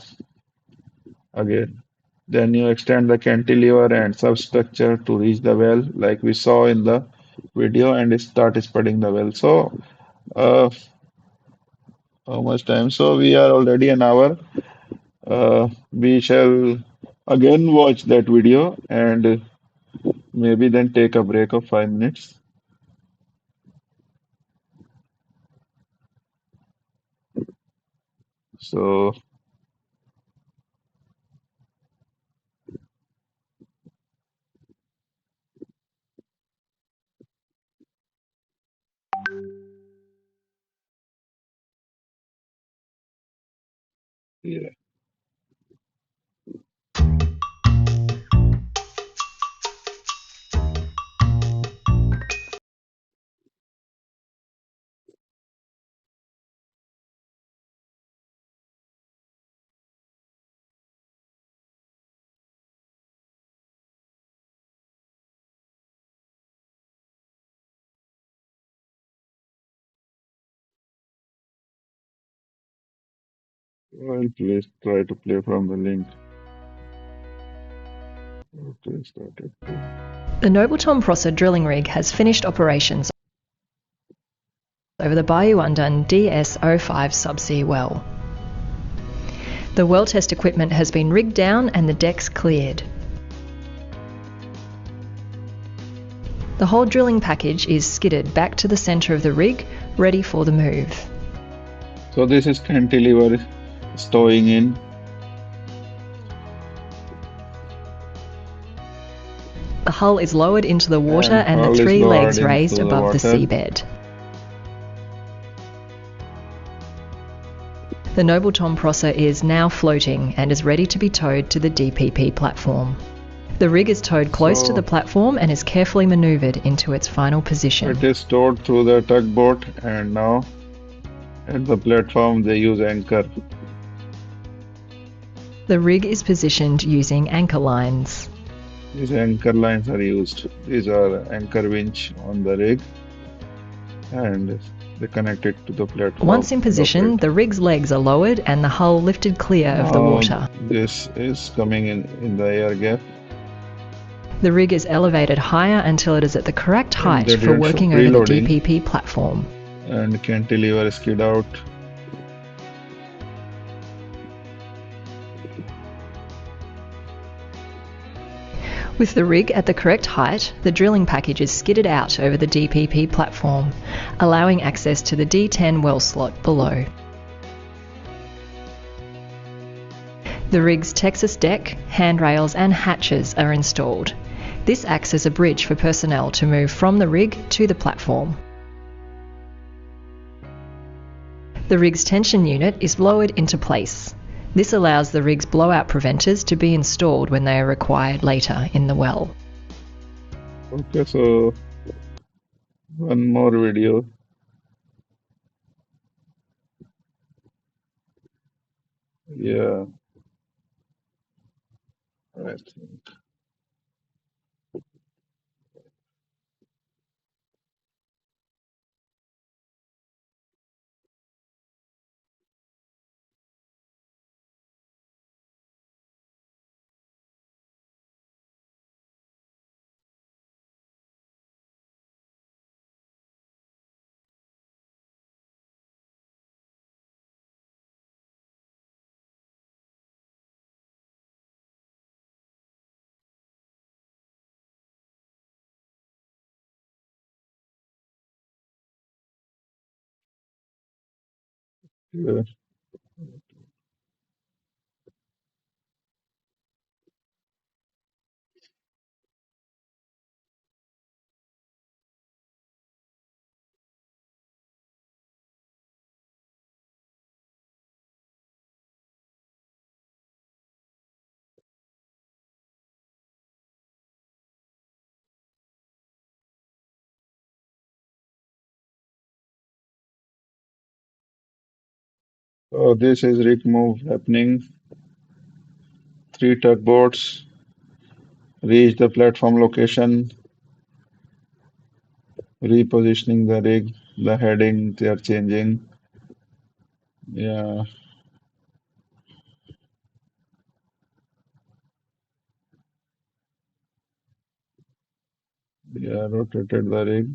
S1: again. Then you extend the cantilever and substructure to reach the well, like we saw in the video, and start spreading the well. So, uh, how much time? So we are already an hour. We shall again watch that video and maybe then take a break of 5 minutes. So, yeah. Well, please try to play from the link. Okay, started.
S2: The Noble Tom Prosser drilling rig has finished operations over the Bayou Undun DS-05 subsea well. The well test equipment has been rigged down and the decks cleared. The whole drilling package is skidded back to the centre of the rig, ready for the move.
S1: So this is cantilever stowing in.
S2: The hull is lowered into the water and the
S1: Hull is
S2: three
S1: lowered
S2: legs raised
S1: into the
S2: above the
S1: water.
S2: seabed. The Noble Tom Prosser is now floating and is ready to be towed to the DPP platform. The rig is towed close to the platform and is carefully manoeuvred into its final position.
S1: It is towed through the tugboat, and now at the platform they use anchor.
S2: The rig is positioned using anchor lines.
S1: These anchor lines are used. These are anchor winch on the rig, and they connect it to the platform.
S2: Once in position, the rig's legs are lowered and the hull lifted clear of the water.
S1: This is coming in the air gap.
S2: The rig is elevated higher until it is at the correct height for working over the DPP platform.
S1: And cantilever skid out.
S2: With the rig at the correct height, the drilling package is skidded out over the DPP platform, allowing access to the D10 well slot below. The rig's Texas deck, handrails and hatches are installed. This acts as a bridge for personnel to move from the rig to the platform. The rig's tension unit is lowered into place. This allows the rig's blowout preventers to be installed when they are required later in the well.
S1: Okay, so one more video. Yeah, I think. Yeah. So this is rig move happening. Three tugboats reach the platform location, repositioning the rig. The heading they are changing. Yeah, yeah, rotated the rig.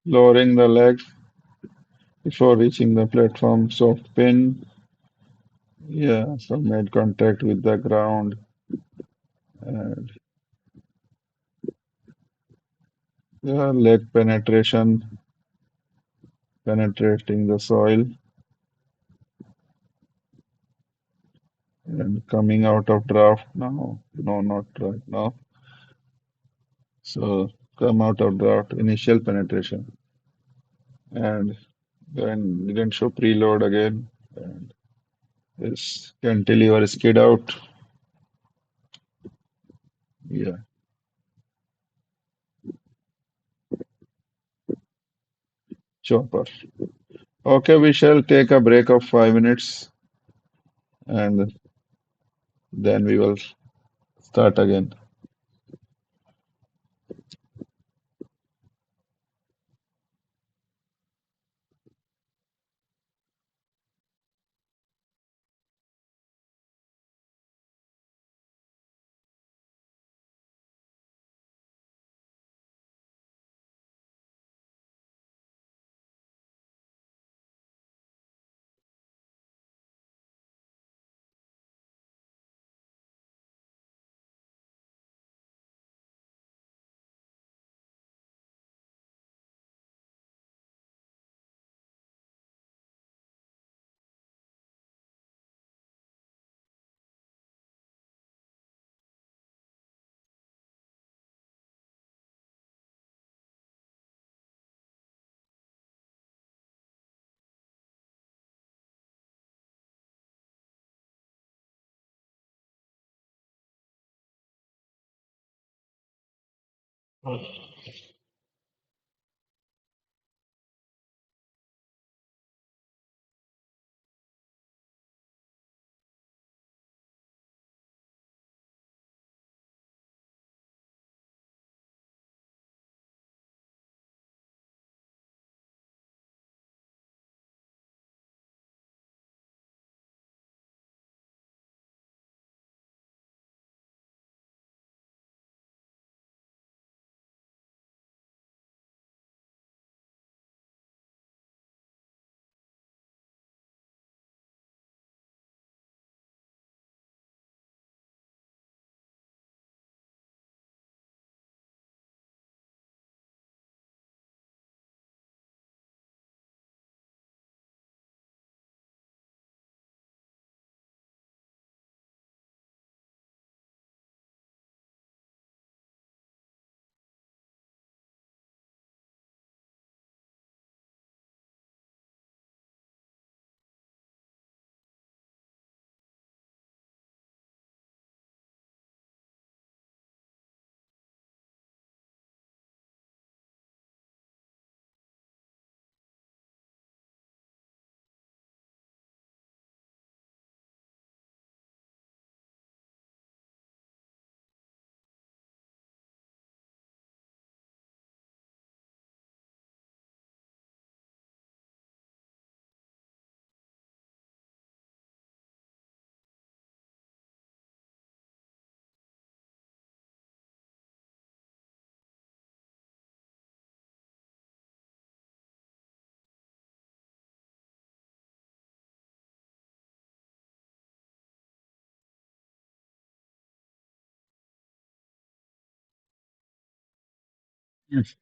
S1: Lowering the leg before reaching the platform. Soft pin. Yeah, so made contact with the ground and yeah, leg penetration, penetrating the soil and coming out of draft now. No, not right now. So come out of draft, initial penetration, and then didn't show preload again. And this cantilever skid out. Yeah, chopper. Okay, we shall take a break of 5 minutes and then we will start again. Yes.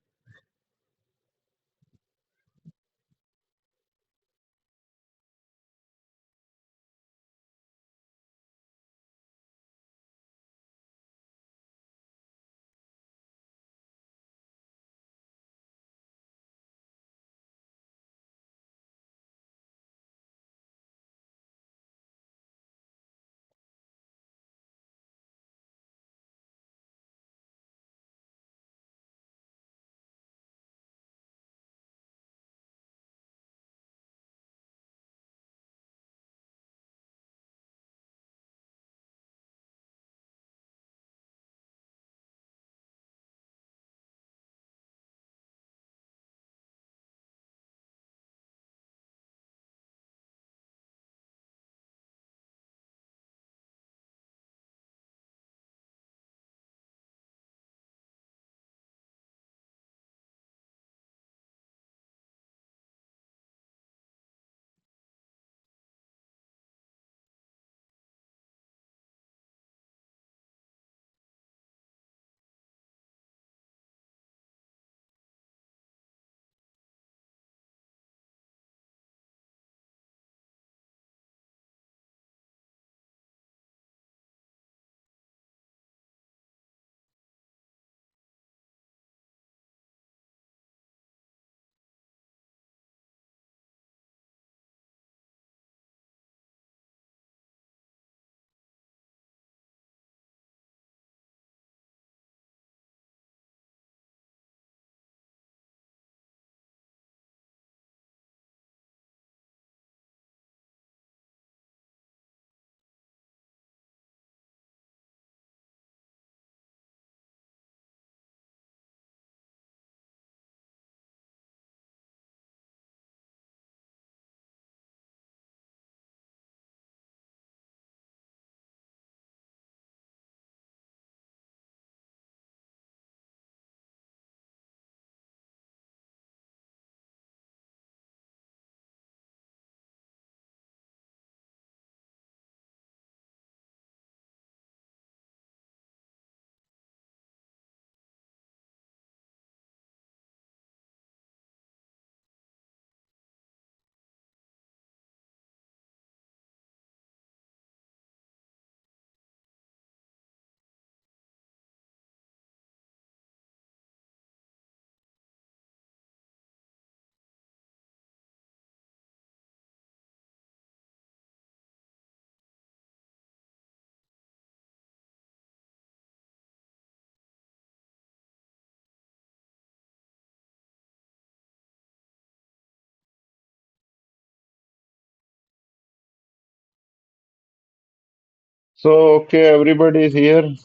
S1: So, okay, everybody is here,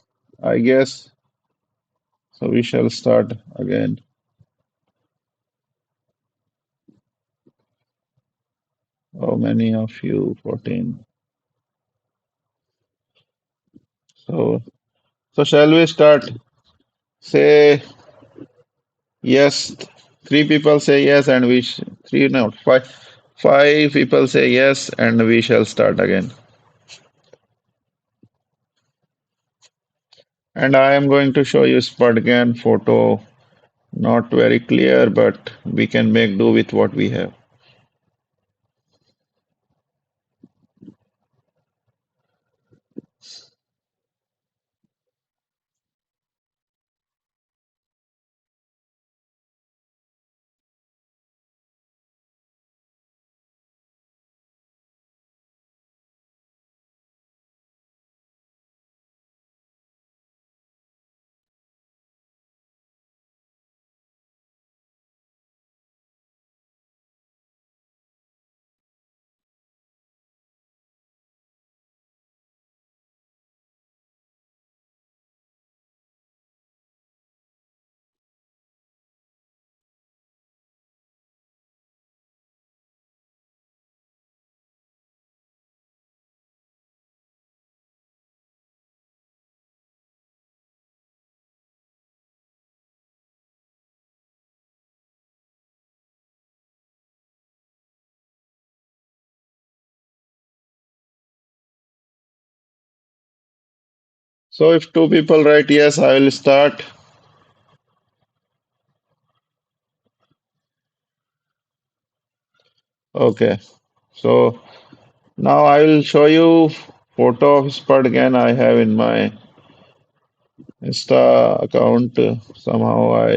S1: I guess. So we shall start again. How many of you? 14. So, so shall we start? Say yes. Three people say yes, and three, no, five people say yes, and we shall start again. And I am going to show you Spudgan photo. Not very clear, but we can make do with what we have. So if two people write yes, I will start. Okay. So now I will show you photo of spud can I have in my Insta account. Somehow I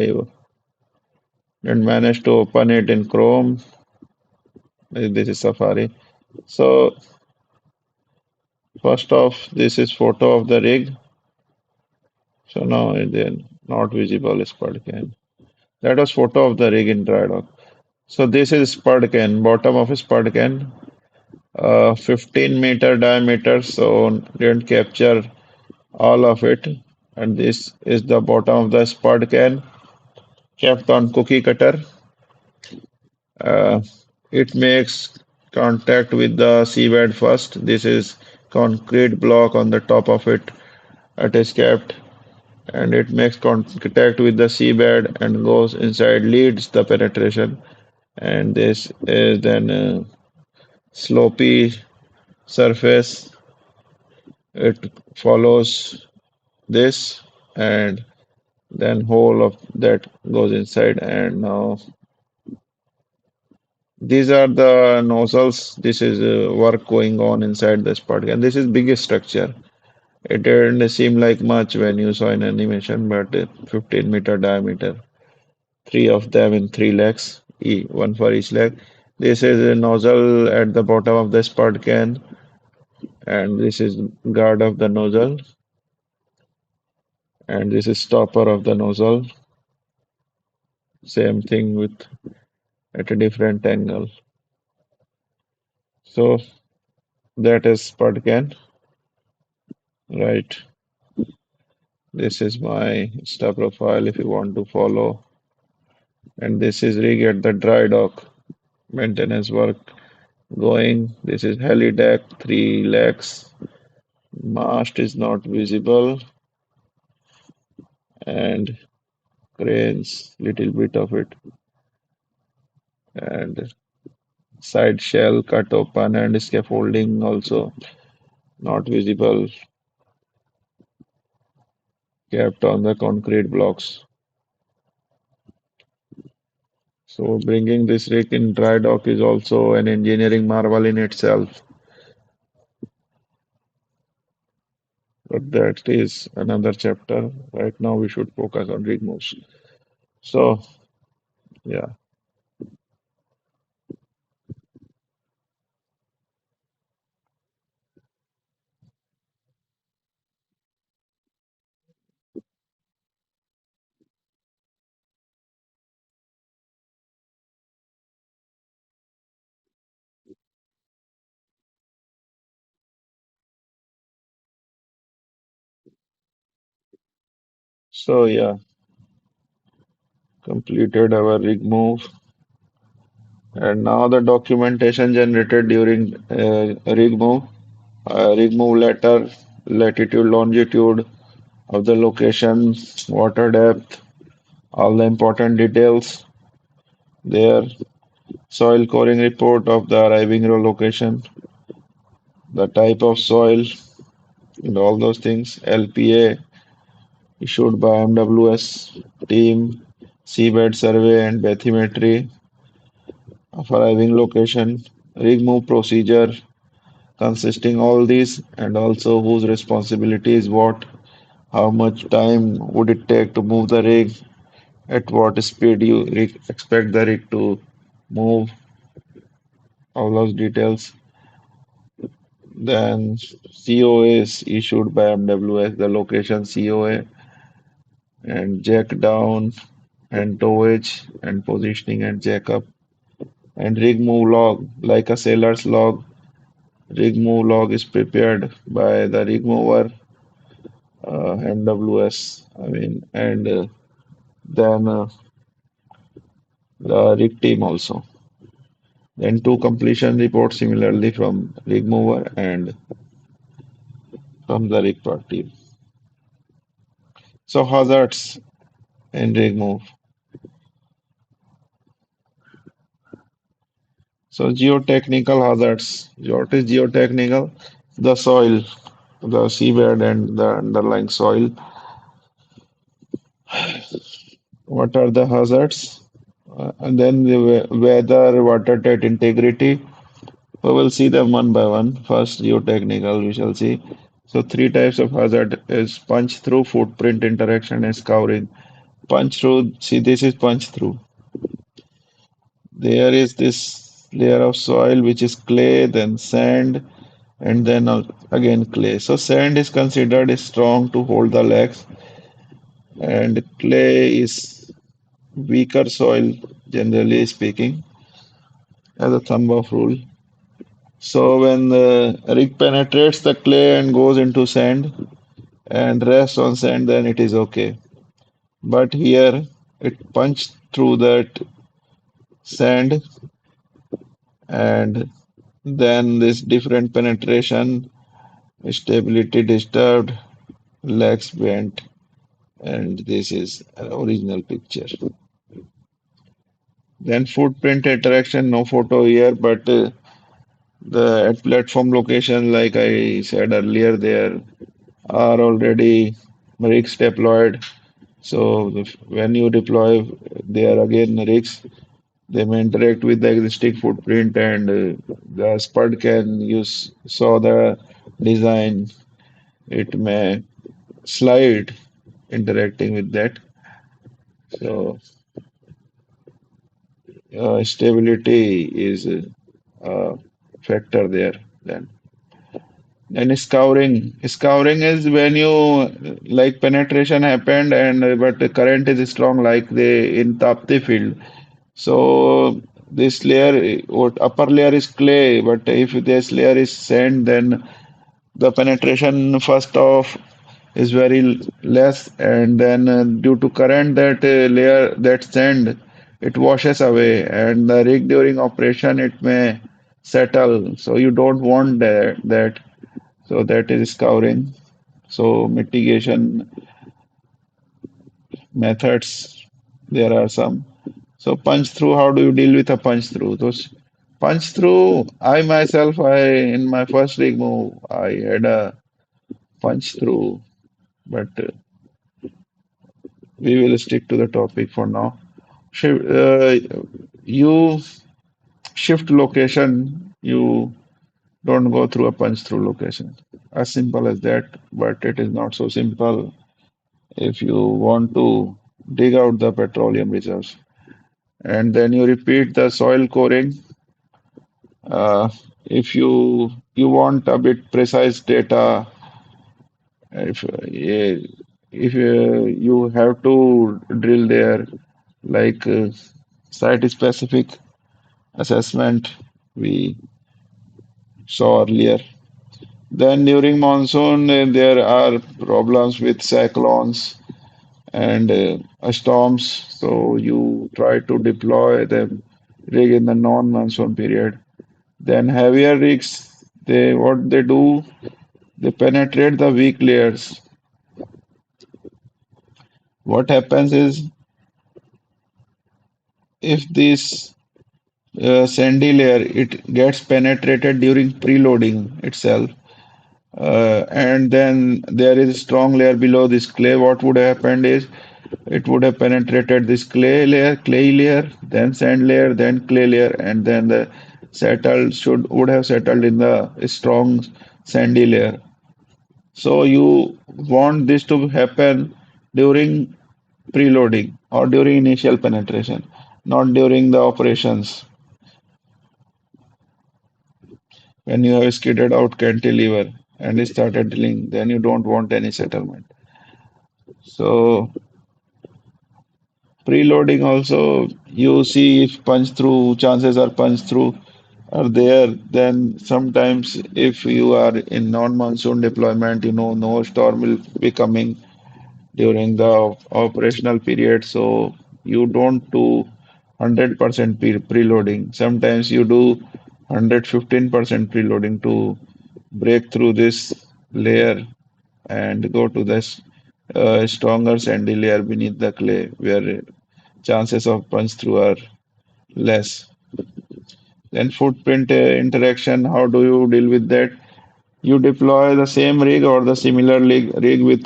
S1: didn't manage to open it in Chrome. This is Safari. So first off, this is photo of the rig. So now it is not visible spud can. That was photo of the rig in dry dock. So this is spud can, bottom of a spud can, 15-meter diameter. So didn't capture all of it. And this is the bottom of the spud can, kept on cookie cutter. Uh, it makes contact with the seabed first. This is concrete block on the top of it. It is kept and it makes contact with the seabed and goes inside, leads the penetration. And this is then slopy surface. It follows this and then whole of that goes inside. And now these are the nozzles. This is work going on inside the spot. And this is biggest structure. It didn't seem like much when you saw in animation, but 15-meter diameter. Three of them in three legs, one for each leg. This is a nozzle at the bottom of the spud can, and this is guard of the nozzle, and this is stopper of the nozzle. Same thing with at a different angle. So that is spud can, right? This is my Insta profile if you want to follow. And this is rig at the dry dock. Maintenance work going. This is heli deck, three legs. Mast is not visible. And cranes, little bit of it. And side shell cut open and scaffolding also not visible, kept on the concrete blocks. So bringing this rig in dry dock is also an engineering marvel in itself. But that is another chapter. Right now we should focus on rig moves. So yeah. So yeah, completed our rig move. And now the documentation generated during rig move. Rig move letter, latitude, longitude of the location, water depth, all the important details there. Soil coring report of the arriving location, the type of soil, and all those things. LPA issued by MWS team, seabed survey and bathymetry of arriving location, rig move procedure consisting all these, and also whose responsibility is what, how much time would it take to move the rig, at what speed you expect the rig to move, all those details. Then COA is issued by MWS, the location COA, and jack down and towage and positioning and jack up. And rig move log, like a sailor's log, rig move log is prepared by the rig mover, MWS, I mean, and then the rig team also. Then two completion reports similarly from rig mover and from the rig party. So hazards in rig move. So geotechnical hazards. What is geotechnical? The soil, the seabed and the underlying soil. What are the hazards? And then the weather, watertight integrity. We will see them one by one. First, geotechnical, we shall see. So three types of hazard is punch through, footprint interaction, and scouring. Punch through, see this is punch through. There is this layer of soil which is clay, then sand, and then again clay. So sand is considered strong to hold the legs, and clay is weaker soil, generally speaking, as a thumb of rule. So when the rig penetrates the clay and goes into sand and rests on sand, then it is okay. But here it punched through that sand, and then this different penetration, stability disturbed, legs bent, and this is an original picture. Then footprint interaction, no photo here, but the at platform location, like I said earlier, there are already rigs deployed. So when you deploy, there again rigs, they may interact with the existing footprint, and the spud can use saw the design. It may slide interacting with that. So stability is a factor there. Then scouring is when you like penetration happened and but the current is strong like the in Tapti field. So this layer, what upper layer is clay, but if this layer is sand, then the penetration first off is very less, and then due to current that layer that sand it washes away, and the rig during operation it may settle. So you don't want that. So that is scouring. So mitigation methods there are some. So punch through, how do you deal with a punch through? Those punch through, I myself, I in my first rig move, I had a punch through, but we will stick to the topic for now. You shift location, you don't go through a punch through location. As simple as that, but it is not so simple if you want to dig out the petroleum reserves. And then you repeat the soil coring. If you want a bit precise data, if you have to drill there, like site specific assessment we saw earlier. Then during monsoon, there are problems with cyclones and storms. So you try to deploy the rig in the non-monsoon period. Then heavier rigs, they what they do, they penetrate the weak layers. What happens is if this sandy layer it gets penetrated during preloading itself, and then there is a strong layer below this clay. What would have happened is it would have penetrated this clay layer, then sand layer, then clay layer, and then the settled should would have settled in the strong sandy layer. So you want this to happen during preloading or during initial penetration, not during the operations. When you have skidded out cantilever and started drilling, then you don't want any settlement. So preloading also, you see if punch through, chances are punch through are there. Then sometimes if you are in non-monsoon deployment, no storm will be coming during the operational period. So you don't do 100% preloading. Sometimes you do 115% preloading to break through this layer and go to this stronger sandy layer beneath the clay where chances of punch through are less. Then footprint interaction, how do you deal with that? You deploy the same rig or the similar rig with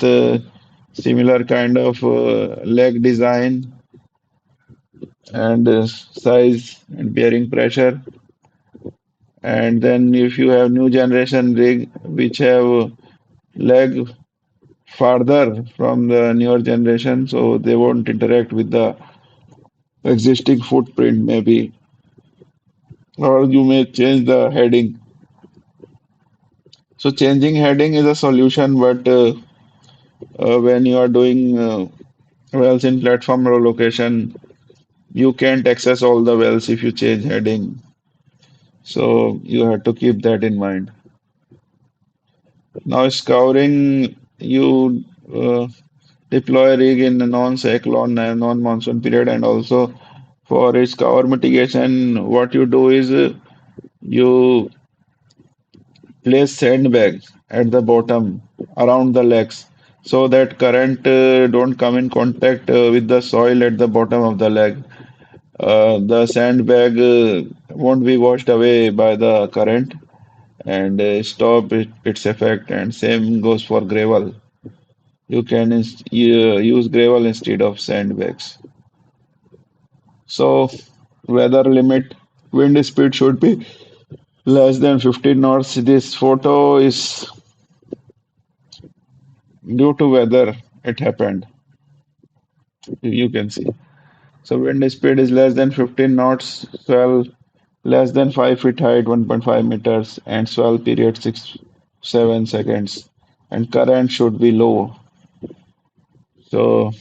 S1: similar kind of leg design and size and bearing pressure. And then if you have new generation rig which have leg farther from the newer generation, so they won't interact with the existing footprint maybe, or you may change the heading. So changing heading is a solution, but when you are doing wells in platform location, you can't access all the wells if you change heading. So you have to keep that in mind. Now scouring, you deploy rig in a non-cyclone and non-monsoon period, and also for its cover mitigation, what you do is you place sandbags at the bottom around the legs so that current don't come in contact with the soil at the bottom of the leg. The sandbag won't be washed away by the current and its effect. And same goes for gravel. You can use gravel instead of sandbags. So weather limit, wind speed should be less than 15 knots. This photo is due to weather. It happened. You can see. So wind speed is less than 15 knots, swell less than 5 feet height, 1.5 meters, and swell period 6 7 seconds. And current should be low. So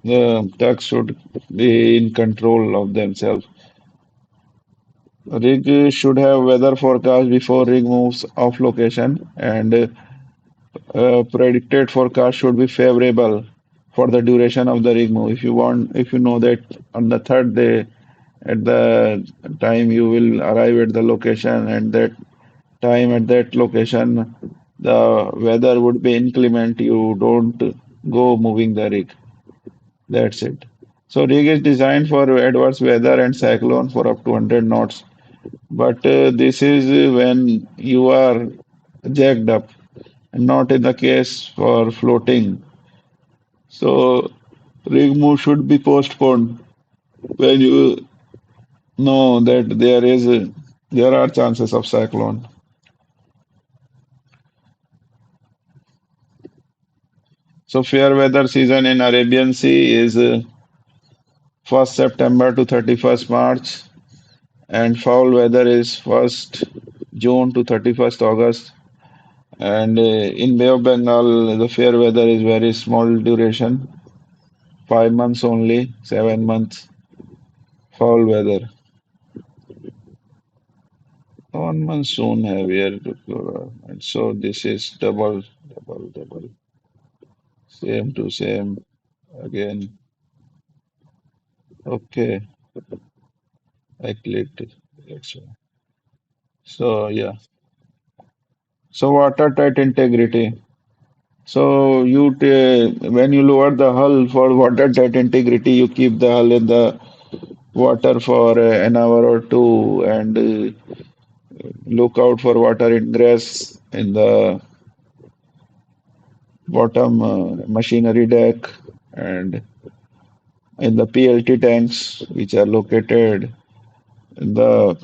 S1: the ducks should be in control of themselves. Rig should have weather forecast before rig moves off location, and predicted forecast should be favorable for the duration of the rig move. If you know that on the third day, at the time you will arrive at the location, and that time at that location, the weather would be inclement, you don't go moving the rig. That's it. So rig is designed for adverse weather and cyclone for up to 100 knots. But this is when you are jacked up, and not in the case for floating. So rig move should be postponed when you know that there are chances of cyclone. So fair weather season in Arabian Sea is 1st September to 31st March, and foul weather is 1st June to 31st August. And in Bay of Bengal, the fair weather is very small duration, 5 months only, 7 months foul weather. On monsoon heavier, and so this is double, same to same again. Okay, I clicked it. That's all. So yeah, so watertight integrity. So when you lower the hull for watertight integrity, you keep the hull in the water for an hour or two, and look out for water ingress in the bottom machinery deck and in the PLT tanks, which are located in the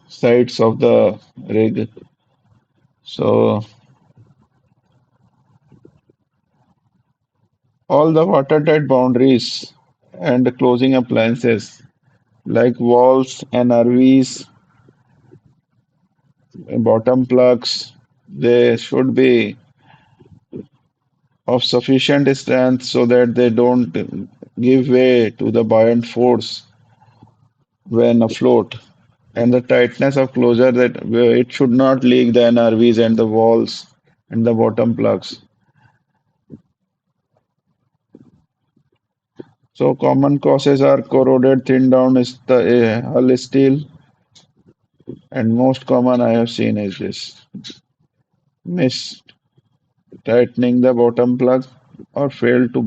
S1: sides of the rig. So all the watertight boundaries and closing appliances like walls and RVs, bottom plugs, they should be of sufficient strength so that they don't give way to the buoyant force when afloat. And the tightness of closure that it should not leak the NRVs and the walls and the bottom plugs. So common causes are corroded, thin down is the hull steel, and most common I have seen is this miss tightening the bottom plug or fail to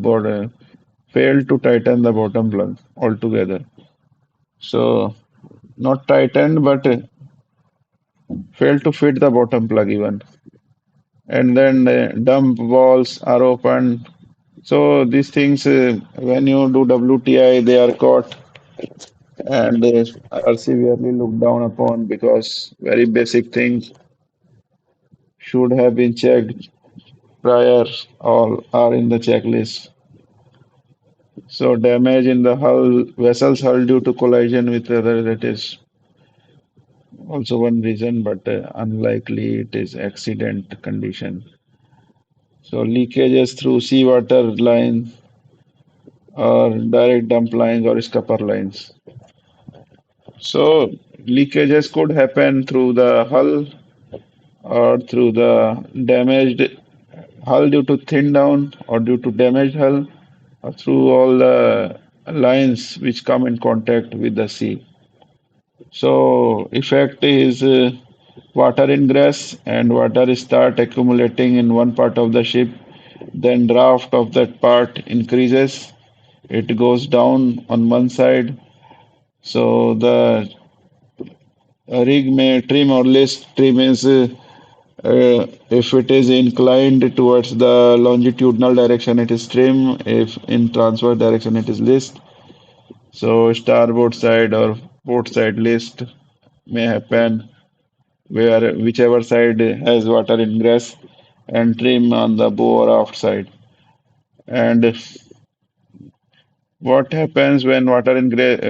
S1: tighten the bottom plug altogether. So not tightened, but fail to fit the bottom plug even. And then the dump walls are open. So these things, when you do WTI, they are caught. and are severely looked down upon because very basic things should have been checked prior or are in the checklist. So damage in the hull, vessel's hull due to collision with other, that is also one reason, but unlikely it is accident condition. So leakages through seawater line or direct dump lines or scupper lines. So leakages could happen through the hull or through the damaged hull due to thin down or due to damaged hull or through all the lines which come in contact with the sea. So effect is water ingress and water start accumulating in one part of the ship. Then draft of that part increases. It goes down on one side. So the rig may trim or list. Trim is if it is inclined towards the longitudinal direction, it is trim. If in transverse direction, it is list. So starboard side or port side list may happen where whichever side has water ingress and trim on the bow or aft side. And what happens when water ingress?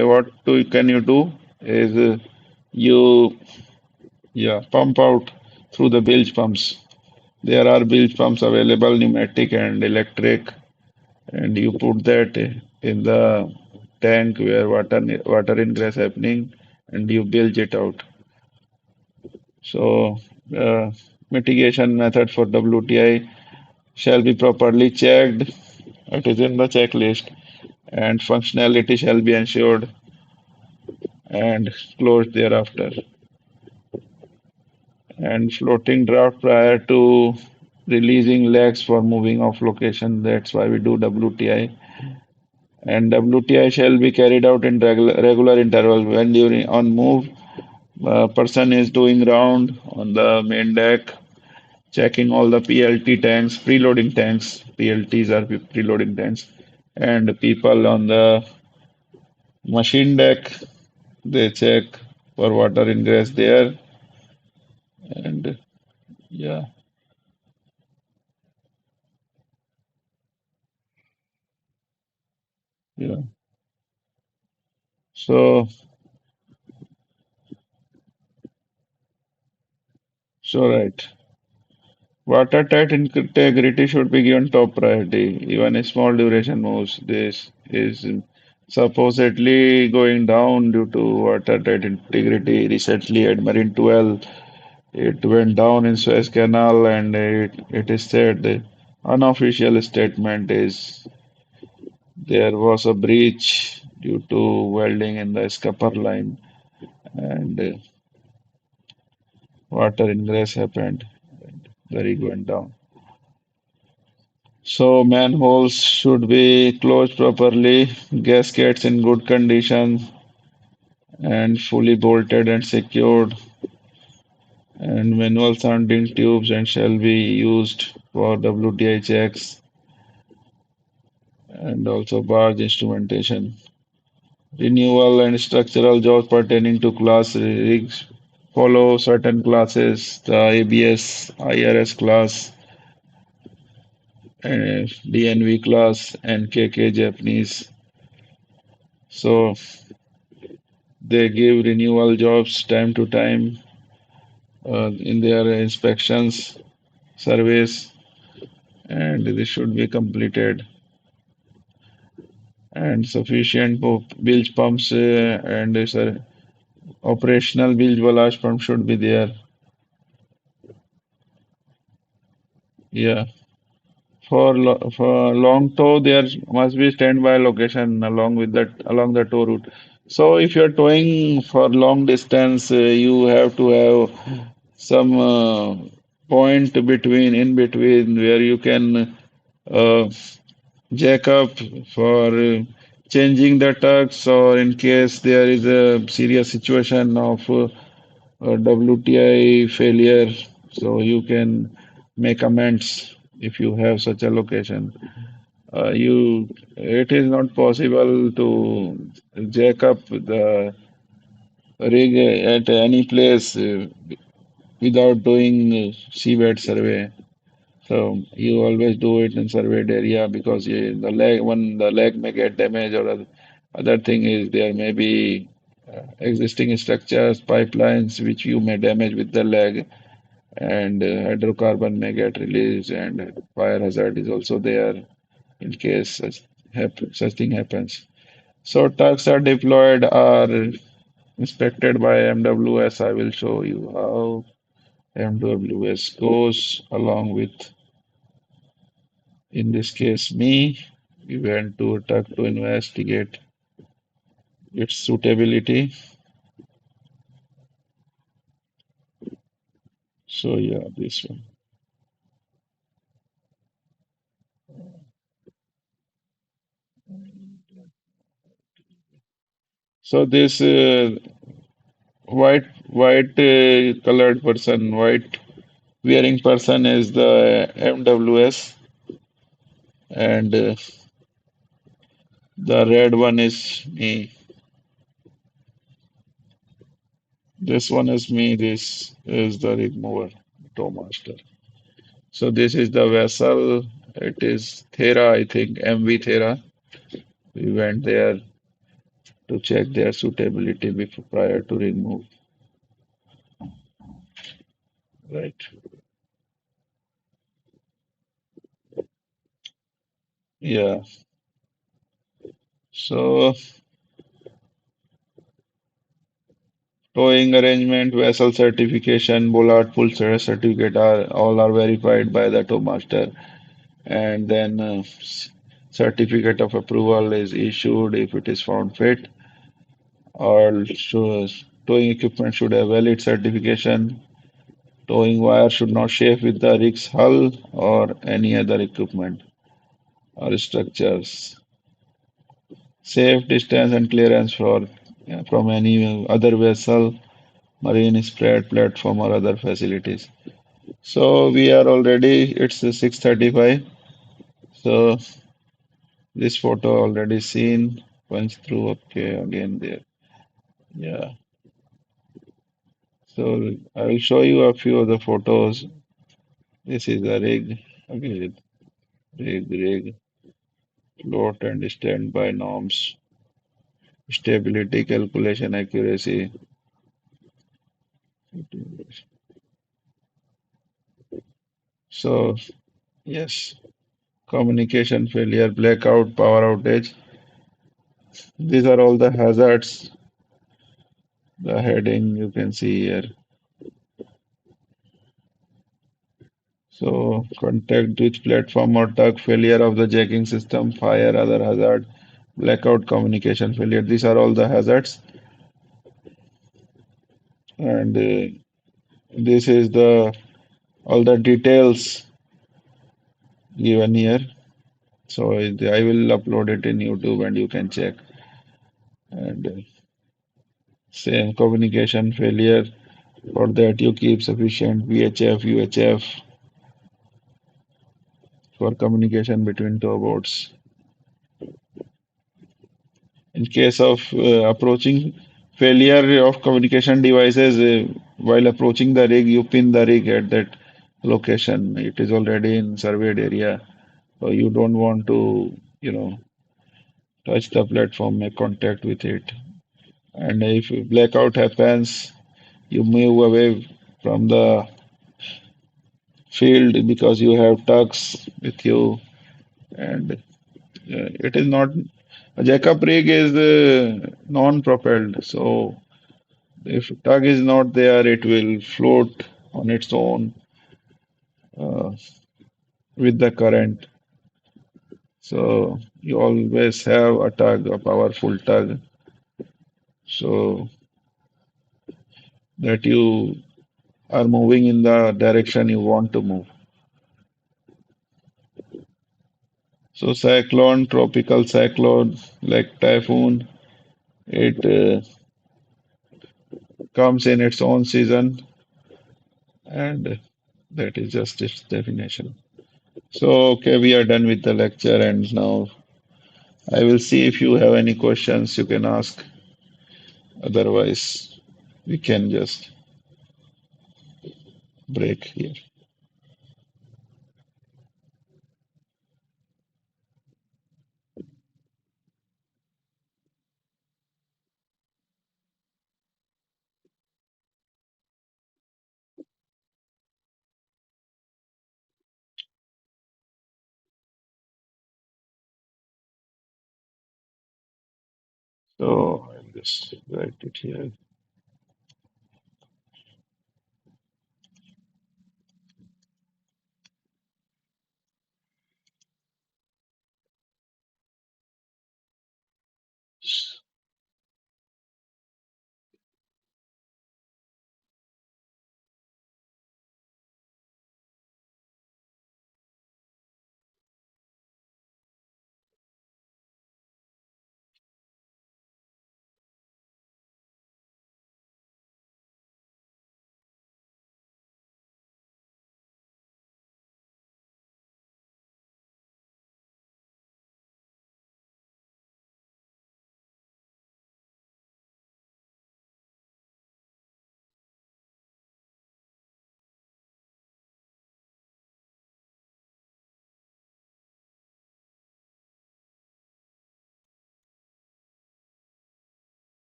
S1: Can you do? Is you pump out through the bilge pumps. There are bilge pumps available, pneumatic and electric, and you put that in the tank where water ingress happening, and you bilge it out. So mitigation method for WTI shall be properly checked. It is in the checklist, and functionality shall be ensured and closed thereafter. And floating draft prior to releasing legs for moving off location. That's why we do WTI. And WTI shall be carried out in regular interval when during on move. Person is doing round on the main deck, checking all the PLT tanks, preloading tanks. PLTs are preloading tanks, and people on the machine deck they check for water ingress there, and yeah, yeah. So right. Watertight integrity should be given top priority. Even a small duration moves. This is supposedly going down due to watertight integrity. Recently at Marine 12, it went down in Suez Canal, and it is said the unofficial statement is there was a breach due to welding in the scupper line, and water ingress happened. The rig went down. So manholes should be closed properly, gaskets in good condition and fully bolted and secured, and manual sounding tubes and shall be used for WTI checks and also barge instrumentation. Renewal and structural jobs pertaining to class rigs follow certain classes, the ABS, IRS class, DNV class, and KK Japanese. So they give renewal jobs time to time in their inspections, surveys, and this should be completed. And sufficient bilge pumps and operational bilge ballast pump should be there. Yeah. For long tow, there must be standby location along the tow route. So if you're towing for long distance, you have to have some point in between where you can uh, jack up for changing the tugs or in case there is a serious situation of WTI failure, so you can make amends if you have such a location. it is not possible to jack up the rig at any place without doing seabed survey. So you always do it in surveyed area because the leg when the leg may get damaged or other thing is there may be existing structures, pipelines which you may damage with the leg and hydrocarbon may get released and fire hazard is also there in case such thing happens. So tugs are deployed are inspected by MWS. I will show you how MWS goes along with, in this case, me. We went to tug to investigate its suitability. So yeah, this one. So this white colored person, white wearing person is the MWS, and the red one is me. This one is me. This is the rig mover, tow master. So this is the vessel. It is Thera, I think, MV Thera. We went there to check their suitability before prior to remove. Right. Yeah. So towing arrangement, vessel certification, bollard pull certificate are all are verified by the tow master, and then certificate of approval is issued if it is found fit. All towing equipment should have valid certification. Towing wire should not shave with the rig's hull or any other equipment or structures. Safe distance and clearance from any other vessel, marine spread platform or other facilities. So we are already, it's 6:35. So this photo already seen, punch through, okay, again there. Yeah. So I will show you a few of the photos. This is a rig, again, rig, float and standby norms, stability calculation accuracy. So yes, communication failure, blackout, power outage. These are all the hazards. The heading you can see here. So contact with platform or tug, failure of the jacking system, fire, other hazard, blackout, communication failure. These are all the hazards, and this is the all the details given here. So I will upload it in YouTube and you can check. And same communication failure. For that you keep sufficient VHF, UHF for communication between towboats. In case of approaching failure of communication devices, while approaching the rig, you pin the rig at that location. It is already in surveyed area, so you don't want to, touch the platform, make contact with it. And if blackout happens, you move away from the field because you have tugs with you, and it is not a jackup rig is non-propelled, so if tug is not there, it will float on its own uh, with the current. So you always have a tug, a powerful tug, so that you are moving in the direction you want to move. So cyclone, tropical cyclone like typhoon, it comes in its own season, and that is just its definition. So, okay, we are done with the lecture, and now I will see if you have any questions you can ask. Otherwise, we can just break here. So I'll just write it here.